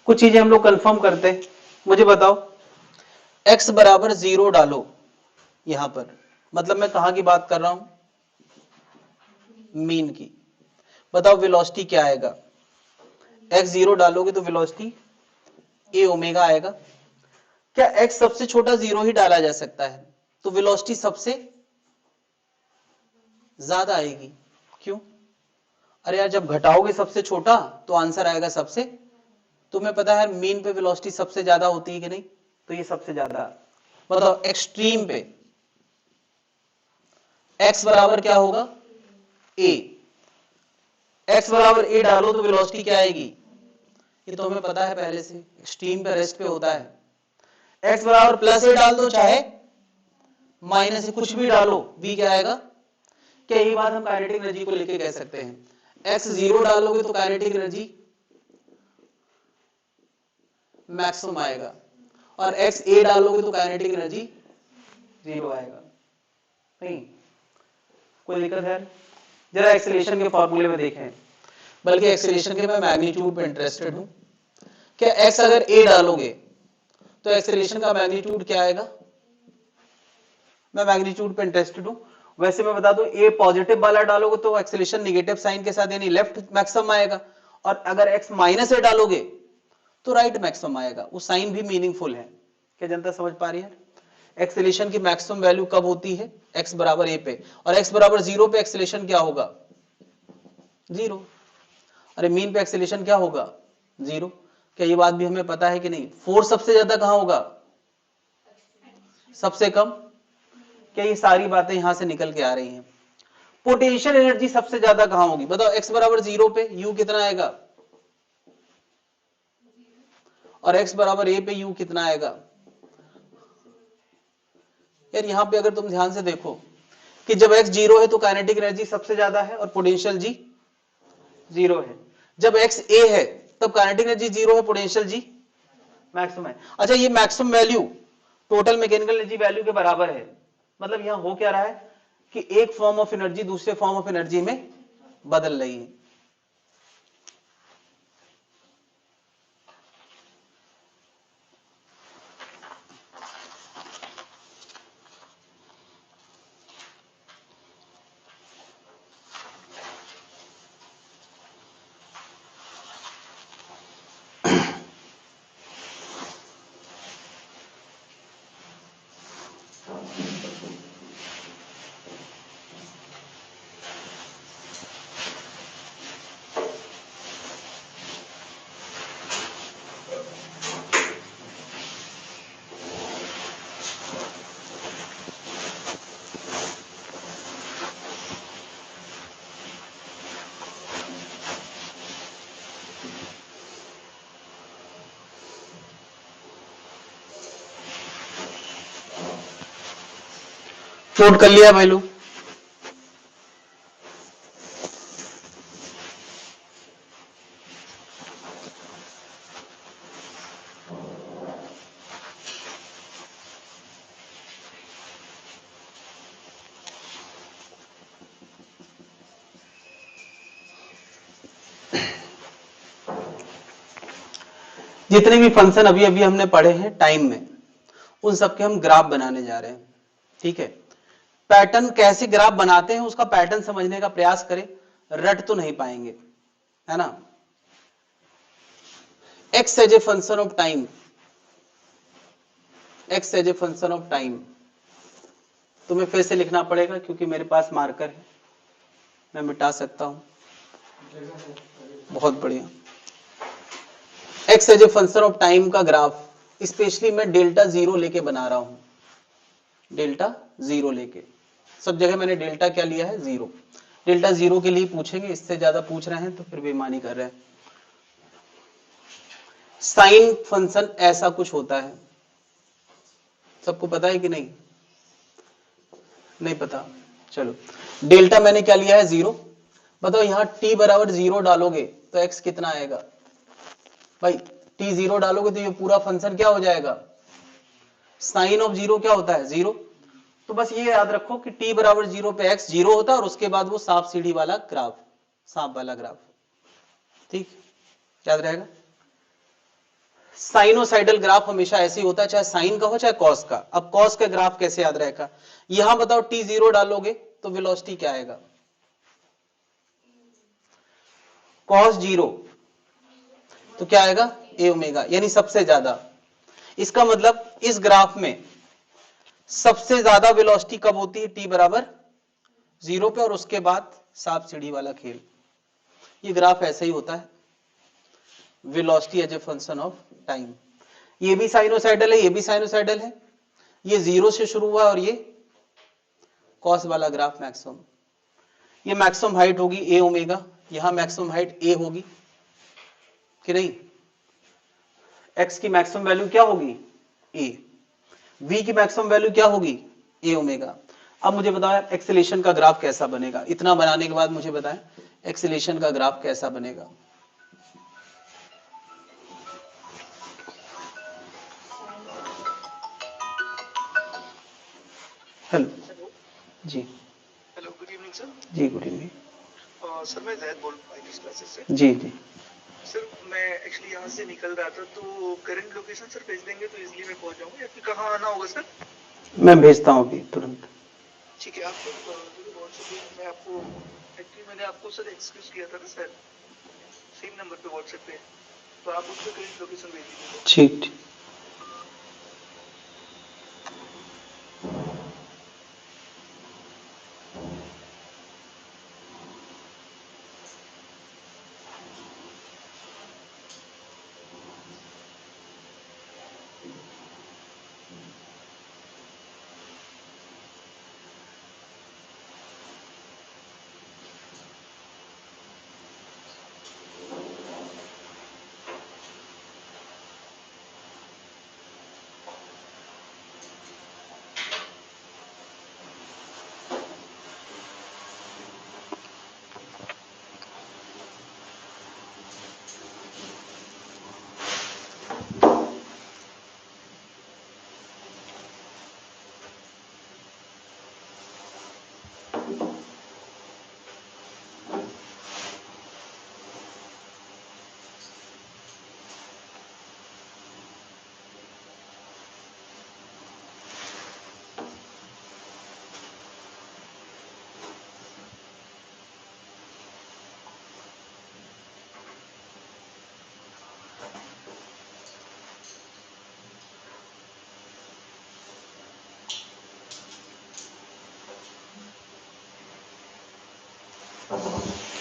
कुछ चीजें हम लोग कंफर्म करते हैं। मुझे बताओ, x बराबर 0 डालो यहां पर, मतलब मैं कहां की बात कर रहा हूं, मीन की। बताओ वेलोसिटी क्या आएगा, x 0 डालोगे तो वेलोसिटी a ओमेगा आएगा। क्या x सबसे छोटा 0 ही डाला जा सकता है, तो वेलोसिटी सबसे ज्यादा आएगी। क्यों, अरे यार जब घटाओगे सबसे छोटा तो आंसर आएगा सबसे, तुम्हें पता है मीन पे वेलोसिटी सबसे ज्यादा होती है कि नहीं, तो ये सबसे ज्यादा। बताओ एक्सट्रीम पे x बराबर क्या होगा, a, x बराबर a डालो तो वेलोसिटी क्या आएगी, ये तो हमें पता है पहले से, एक्सट्रीम पे रेस्ट पे होता है। x बराबर प्लस a डाल दो चाहे माइनस ए, कुछ भी डालो, v क्या आएगा। क्या ये बात हम काइनेटिक एनर्जी को लेके कह सकते हैं, x 0 डालोगे तो काइनेटिक एनर्जी मैक्सिमम आएगा, और x a डालोगे तो काइनेटिक एनर्जी 0 आएगा। नहीं, कोई दिक्कत है, जरा एक्सेलरेशन के फॉर्मूले में देखें, बल्कि एक्सेलरेशन के मैं मैग्नीट्यूड पे इंटरेस्टेड हूं। क्या x अगर a डालोगे तो एक्सेलरेशन का मैग्नीट्यूड क्या आएगा, मैं मैग्नीट्यूड पे इंटरेस्टेड हूं। वैसे मैं बता दूं, a पॉजिटिव वाला डालोगे तो एक्सेलरेशन नेगेटिव साइन के साथ यानी लेफ्ट मैक्सिमम आएगा, और अगर x माइनस a डालोगे तो राइट मैक्सिमम आएगा। वो साइन भी मीनिंगफुल है, क्या जनता समझ पा रही है। एक्सेलरेशन की मैक्सिमम वैल्यू कब होती है, x बराबर a पे, और x बराबर 0 पे एक्सेलरेशन क्या होगा, 0। अरे मीन पे एक्सेलरेशन क्या होगा, 0। क्या ये बात भी हमें पता है कि नहीं, फोर्स सबसे ज्यादा कहां होगा, सबसे कम। क्या ये सारी बातें यहां से निकल के आ रही हैं। पोटेंशियल एनर्जी सबसे ज्यादा कहां होगी, बताओ x बराबर 0 पे u कितना आएगा, और x बराबर a पे u कितना आएगा। यार यहां पे अगर तुम ध्यान से देखो कि जब x 0 है तो काइनेटिक एनर्जी सबसे ज्यादा है और पोटेंशियल जी 0 है। जब x a है तब काइनेटिक एनर्जी 0 है, पोटेंशियल जी मैक्सिमम है। अच्छा, ये maximum value total mechanical energy value के बराबर है। मतलब यहां हो क्या रहा है कि एक फॉर्म ऑफ एनर्जी दूसरे फॉर्म ऑफ एनर्जी में बदल रही है। नोट कर लिया भाई लोग? जितने भी फंक्शन अभी अभी हमने पढ़े हैं टाइम में, उन सबके हम ग्राफ बनाने जा रहे हैं। ठीक है, पैटर्न कैसे ग्राफ बनाते हैं उसका पैटर्न समझने का प्रयास करें, रट तो नहीं पाएंगे, है ना। x as a function of time, x as a function of time, तुम्हें फिर से लिखना पड़ेगा क्योंकि मेरे पास मार्कर है, मैं मिटा सकता हूं। बहुत बढ़िया। x as a function of time का ग्राफ स्पेशली मैं डेल्टा जीरो लेके बना रहा हूं, डेल्टा जीरो लेके। सब जगह मैंने डेल्टा क्या लिया है, जीरो। डेल्टा जीरो के लिए पूछेंगे, इससे ज्यादा पूछ रहे हैं तो फिर बेईमानी कर रहे हैं। साइन फंक्शन ऐसा कुछ होता है, सबको पता है कि नहीं? नहीं पता, चलो। डेल्टा मैंने क्या लिया है, जीरो। बताओ यहां t बराबर जीरो डालोगे तो x कितना आएगा भाई? t जीरो डालोगे तो ये पूरा फंक्शन क्या हो जाएगा, साइन ऑफ जीरो क्या होता है, जीरो। तो बस ये याद रखो कि t बराबर जीरो पे x जीरो होता है और उसके बाद वो सांप सीढ़ी वाला ग्राफ, सांप वाला ग्राफ। ठीक, याद रहेगा। साइनोसाइडल ग्राफ हमेशा ऐसे ही होता है, चाहे साइन का हो चाहे कॉस का। अब कॉस का ग्राफ कैसे याद रहेगा, यहां बताओ t जीरो डालोगे तो वेलोसिटी क्या आएगा, कॉस जीरो तो क्या आएगा, ए ओमेगा, यानी सबसे ज्यादा। इसका मतलब इस ग्राफ में सबसे ज्यादा वेलोसिटी कब होती है, t बराबर जीरो पे और उसके बाद सांप सीढ़ी वाला खेल। ये ग्राफ ऐसा ही होता है, velocity as a function of time. ये भी साइनोसाइडल है, ये भी साइनोसाइडल है। ये जीरो से शुरू हुआ और ये कॉस वाला ग्राफ मैक्सिमम। ये मैक्सिमम हाइट होगी ए ओमेगा, यहां मैक्सिमम हाइट ए होगी कि नहीं। एक्स की मैक्सिमम वैल्यू क्या होगी, ए। v की मैक्सिमम वैल्यू क्या होगी, ए ओमेगा। अब मुझे बताओ एक्सेलेरेशन का ग्राफ कैसा बनेगा, इतना बनाने के बाद मुझे बताएं एक्सेलेरेशन का ग्राफ कैसा बनेगा। हेलो जी। Hello, good evening sir. जी गुड इवनिंग। सर मैं जैद बोल रहा हूँ क्लासेस से। जी जी सर मैं एक्चुअली यहाँ से निकल रहा था, तो करंट लोकेशन सर भेज देंगे तो इजीली मैं पहुँच जाऊँगा, या फिर कहाँ आना होगा सर? मैं भेजता हूँ अभी तुरंत। ठीक है, आप व्हाट्सएप मैं आपको, एक्चुअली मैंने आपको सर एक्सक्यूज किया था ना सर, सेम नंबर पे व्हाट्सएप पे, तो आप उस पर करंट लोकेशन भेज दीजिए। ठीक ठीक।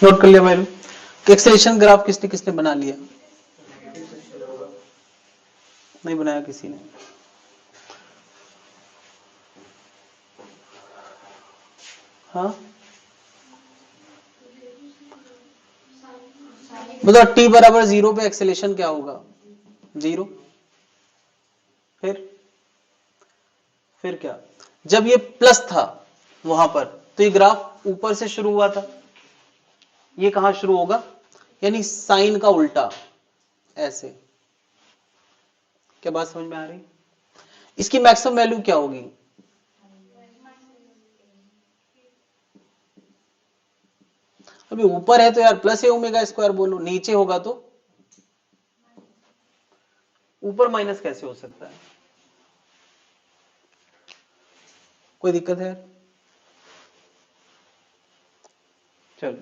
नोट कर लिया भाई लोग। एक्सेलेरेशन ग्राफ किसने किसने बना लिया, नहीं बनाया किसी ने। हाँ बताओ t बराबर जीरो पे एक्सेलेरेशन क्या होगा, जीरो। फिर क्या, जब ये प्लस था वहां पर, तो ये ग्राफ ऊपर से शुरू हुआ था, ये कहां शुरू होगा, यानी साइन का उल्टा ऐसे। क्या बात समझ में आ रही? इसकी मैक्सिमम वैल्यू क्या होगी? अभी ऊपर है तो यार प्लस ए ओमेगा स्क्वायर बोलो, नीचे होगा तो ऊपर माइनस कैसे हो सकता है? कोई दिक्कत है? चलो,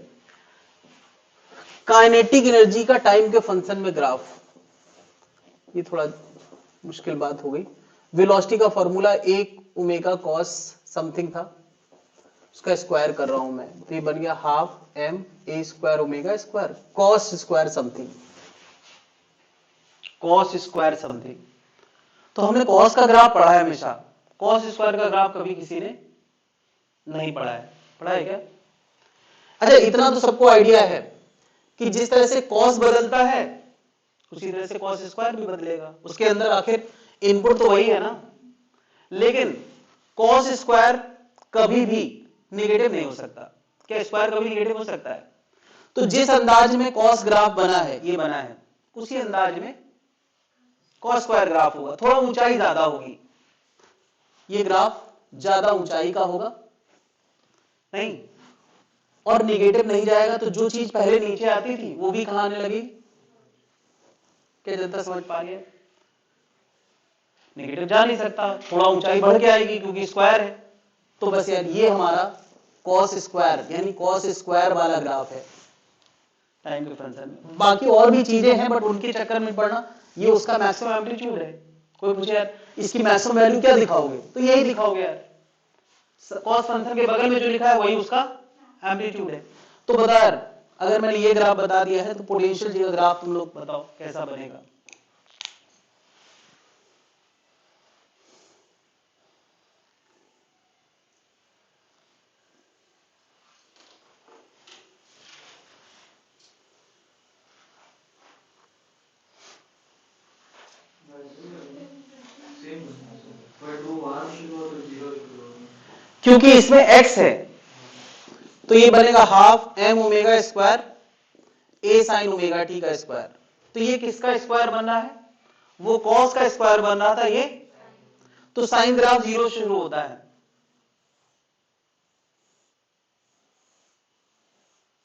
काइनेटिक एनर्जी का टाइम के फंक्शन में ग्राफ, ये थोड़ा मुश्किल बात हो गई। वेलोसिटी का फॉर्मूला 1 ओमेगा कॉस समथिंग था, उसका स्क्वायर कर रहा हूं मैं, तो ये बन गया half M A square omega square cos square something, cos square something. तो हमने कॉस का ग्राफ पढ़ा है हमेशा, कॉस स्क्वायर का ग्राफ कभी किसी ने नहीं पढ़ा है? पढ़ा है क्या? अच्छा, इतना तो सबको आइडिया है कि जिस तरह से कॉस बदलता है उसी तरह से कॉस स्क्वायर भी बदलेगा, उसके अंदर आखिर इनपुट तो वही है ना। लेकिन कॉस स्क्वायर कभी भी नेगेटिव नहीं हो सकता। क्या स्क्वायर कभी नेगेटिव हो सकता है? तो जिस अंदाज में कॉस ग्राफ बना है, ये बना है, उसी अंदाज में कॉस स्क्वायर ग्राफ होगा, थोड़ा ऊंचाई ज्यादा होगी, ये ग्राफ ज्यादा ऊंचाई का होगा नहीं, और नेगेटिव नहीं जाएगा, तो जो चीज पहले नीचे आती थी वो भी कहां आने लगी? क्या जनता समझ पा रही है? नेगेटिव जा नहीं सकता, थोड़ा ऊंचाई बढ़ के आएगी क्योंकि स्क्वायर है। तो बस यार ये हमारा कॉस स्क्वायर यानी कॉस स्क्वायर वाला ग्राफ है टाइम के फंक्शन में। बाकी और भी चीजें हैं बट उनके चक्कर में पड़ना, ये उसका मैक्सिमम एम्पलीट्यूड है। कोई पूछे यार इसकी मैक्सिमम वैल्यू क्या दिखाओगे, तो यही दिखाओगे यार, कॉस फंक्शन के बगल में जो लिखा है वही उसका एम्पलीट्यूड है। तो बता यार, अगर मैंने ये ग्राफ बता दिया है तो पोटेंशियल जी का ग्राफ तुम लोग बताओ कैसा बनेगा? क्योंकि इसमें x है तो ये बनेगा हाफ एम ओमेगा स्क्वायर ए साइन ओमेगा टी का स्क्वायर। तो ये किसका स्क्वायर बन रहा है? वो कॉस का स्क्वायर बन रहा था ये, तो साइन ग्राफ 0 से शुरू होता है।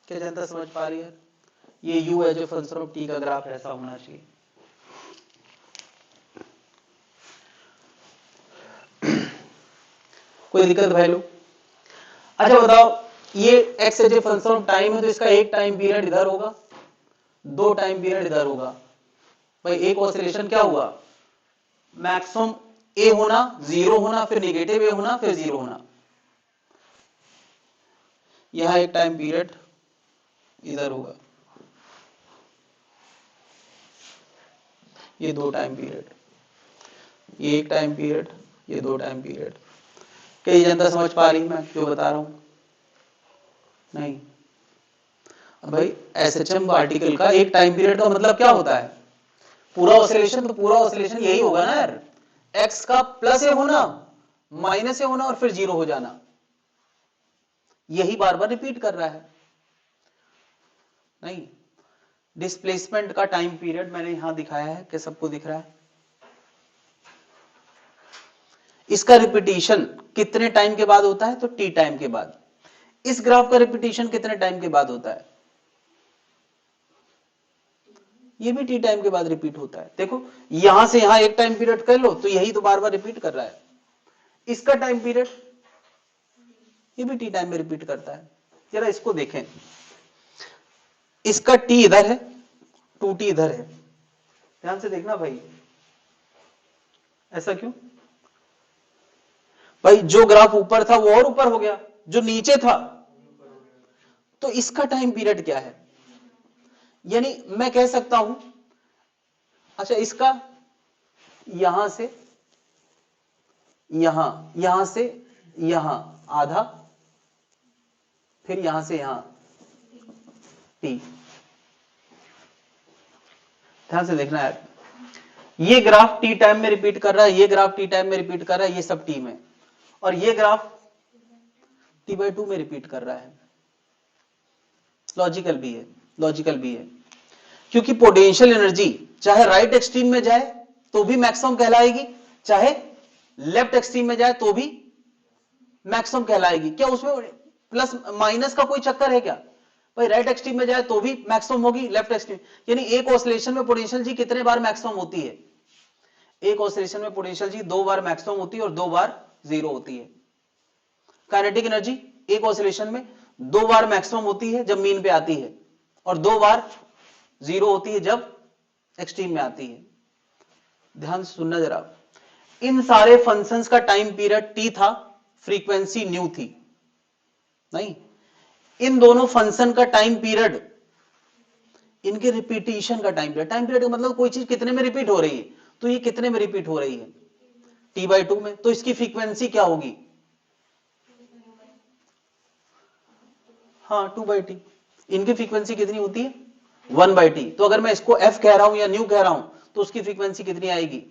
क्या जनता समझ पा रही है? ये u है जो फंक्शन ऑफ t का ग्राफ ऐसा होना चाहिए। कोई दिक्कत भाई लोग? अच्छा बताओ, ये x है जो फंक्शन ऑफ टाइम है, तो इसका एक टाइम पीरियड इधर होगा, दो टाइम पीरियड इधर होगा। भाई एक ऑसिलेशन क्या हुआ? मैक्सिमम ए होना, जीरो होना, फिर नेगेटिव ए होना, फिर जीरो होना। यहां एक टाइम पीरियड इधर होगा, ये दो टाइम पीरियड, ये एक टाइम पीरियड, ये दो टाइम पीरियड। क्या ये जनता समझ पा रही मैं जो बता रहा हूं? नहीं। अब भाई एसएचएम पार्टिकल का एक टाइम पीरियड का मतलब क्या होता है? पूरा ऑसिलेशन, तो पूरा ऑसिलेशन यही होगा ना यार, एक्स का प्लस ए होना, माइनस ए होना और फिर जीरो हो जाना, यही बार बार रिपीट कर रहा है। नहीं, डिस्प्लेसमेंट का टाइम पीरियड मैंने यहां दिखाया है, क्या सबको दिख रहा है? इसका रिपीटिशन कितने टाइम के बाद होता है? तो टी टाइम के बाद। इस ग्राफ का रिपीटिशन कितने टाइम के बाद होता है? ये भी टी टाइम के बाद रिपीट होता है। देखो यहां से यहां एक टाइम पीरियड कर लो तो यही तो बार बार रिपीट कर रहा है। इसका टाइम पीरियड ये भी टी टाइम में रिपीट करता है। जरा इसको देखें, इसका टी इधर है, 2t इधर है, ध्यान से देखना भाई। ऐसा क्यों भाई? जो ग्राफ ऊपर था वो और ऊपर हो गया, जो नीचे था, तो इसका टाइम पीरियड क्या है? यानी मैं कह सकता हूं, अच्छा इसका यहां से यहां, यहां से यहां आधा, फिर यहां से यहां टी। ध्यान से देखना यार, ये ग्राफ टी टाइम में रिपीट कर रहा है, ये ग्राफ टी टाइम में रिपीट कर रहा है, ये सब टी में, और ये ग्राफ T/2 में रिपीट कर रहा है। लॉजिकल भी है, लॉजिकल भी है, क्योंकि पोटेंशियल एनर्जी चाहे राइट एक्सट्रीम में जाए तो भी मैक्सिमम कहलाएगी, चाहे लेफ्ट एक्सट्रीम में जाए तो भी मैक्सिमम कहलाएगी। क्या उसमें प्लस माइनस का कोई चक्कर है क्या? भाई राइट एक्सट्रीम में जाए तो भी मैक्सिमम होगी, लेफ्ट एक्सट्रीम, यानी एक ऑसिलेशन में पोटेंशियल जी कितने बार मैक्सिमम होती है? एक ऑसिलेशन में पोटेंशियल जी 2 बार मैक्सिमम होती है और 2 बार जीरो होती है। काइनेटिक एनर्जी एक ऑसिलेशन में 2 बार मैक्सिमम होती है जब मीन पे आती है, और 2 बार जीरो होती है जब एक्सट्रीम में आती है। ध्यान से सुनना जरा, इन सारे फंक्शंस का टाइम पीरियड टी था, फ्रीक्वेंसी न्यू थी, नहीं, इन दोनों फंक्शन का टाइम पीरियड, इनके रिपीटिशन का टाइम पीरियड का मतलब कोई चीज कितने में रिपीट हो रही है, तो ये कितने में रिपीट हो रही है? T/2 में। तो इसकी फ्रीक्वेंसी क्या होगी? हाँ 2/T। इनकी फ्रीक्वेंसी कितनी होती है? 1/T। तो अगर मैं इसको F कह रहा हूं या न्यू कह रहा हूं तो उसकी फ्रीक्वेंसी कितनी आएगी?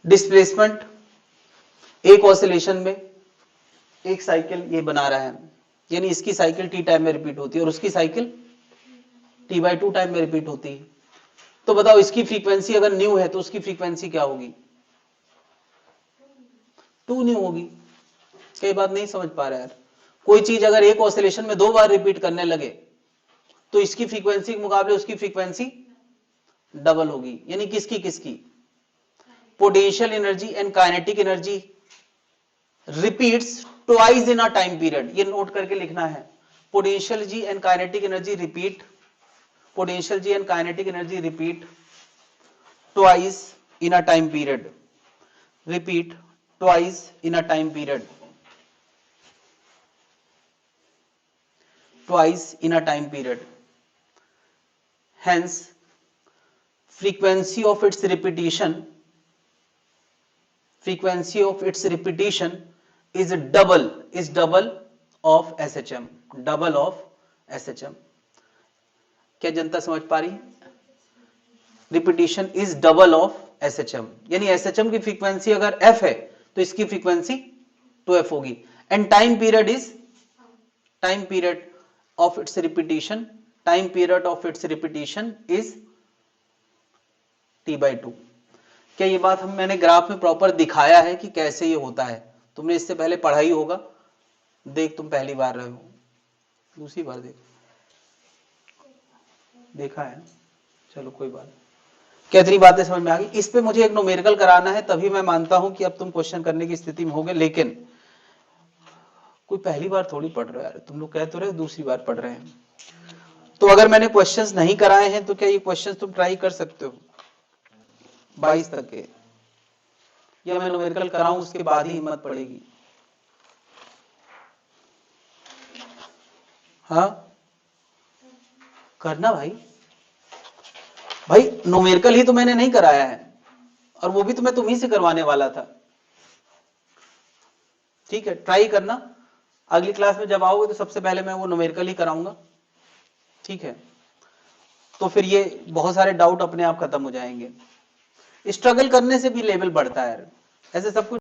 डिस्प्लेसमेंट एक ऑसिलेशन में एक साइकिल ये बना रहा है, यानी इसकी साइकिल T टाइम में रिपीट होती है और उसकी साइकिल T/2 टाइम में रिपीट होती है। तो बताओ इसकी फ्रीक्वेंसी अगर न्यू है तो उसकी फ्रीक्वेंसी क्या होगी? 2 न्यू होगी। कई बात नहीं समझ पा रहा यार, कोई चीज अगर एक ऑसिलेशन में 2 बार रिपीट करने लगे तो इसकी फ्रीक्वेंसी के मुकाबले उसकी फ्रीक्वेंसी डबल होगी, यानी किसकी किसकी? Potential energy and kinetic energy repeats twice in a time period. ये नोट करके लिखना है, potential G and kinetic energy repeat, potential G and kinetic energy repeat twice in a time period, repeat twice in a time period, twice in a time period, hence frequency of its repetition is double of SHM, double of SHM। क्या जनता समझ पा रही है? Repetition is double of SHM, यानी SHM की frequency अगर F है तो इसकी फ्रीक्वेंसी 2F होगी, and time period is time period of its repetition, time period of its repetition is T/2। क्या ये बात मैंने ग्राफ में प्रॉपर दिखाया है कि कैसे ये होता है? तुमने इससे पहले पढ़ा ही होगा, देख तुम पहली बार रहे हो, दूसरी बार देखा है, चलो कोई बात। कितनी बातें समझ में आ गई? इस पे मुझे एक न्यूमेरिकल कराना है, तभी मैं मानता हूं कि अब तुम क्वेश्चन करने की स्थिति में होगे, लेकिन कोई पहली बार थोड़ी पढ़ रहे यार, तुम लोग कह तो रहे दूसरी बार पढ़ रहे हैं। तो अगर मैंने क्वेश्चंस नहीं कराए हैं तो क्या ये क्वेश्चंस तुम ट्राई कर सकते हो 22 तक के, या मैं न्यूमेरिकल कराऊं उसके बाद ही हिम्मत पड़ेगी? हाँ करना भाई, न्यूमेरिकल ही तो मैंने नहीं कराया है, और वो भी तो मैं तुम्ही से करवाने वाला था। ठीक है, ट्राई करना, अगली क्लास में जब आओगे तो सबसे पहले मैं वो न्यूमेरिकल ही कराऊंगा, ठीक है? तो फिर ये बहुत सारे डाउट अपने आप खत्म हो जाएंगे। स्ट्रगल करने से भी लेवल बढ़ता है, ऐसे सब कुछ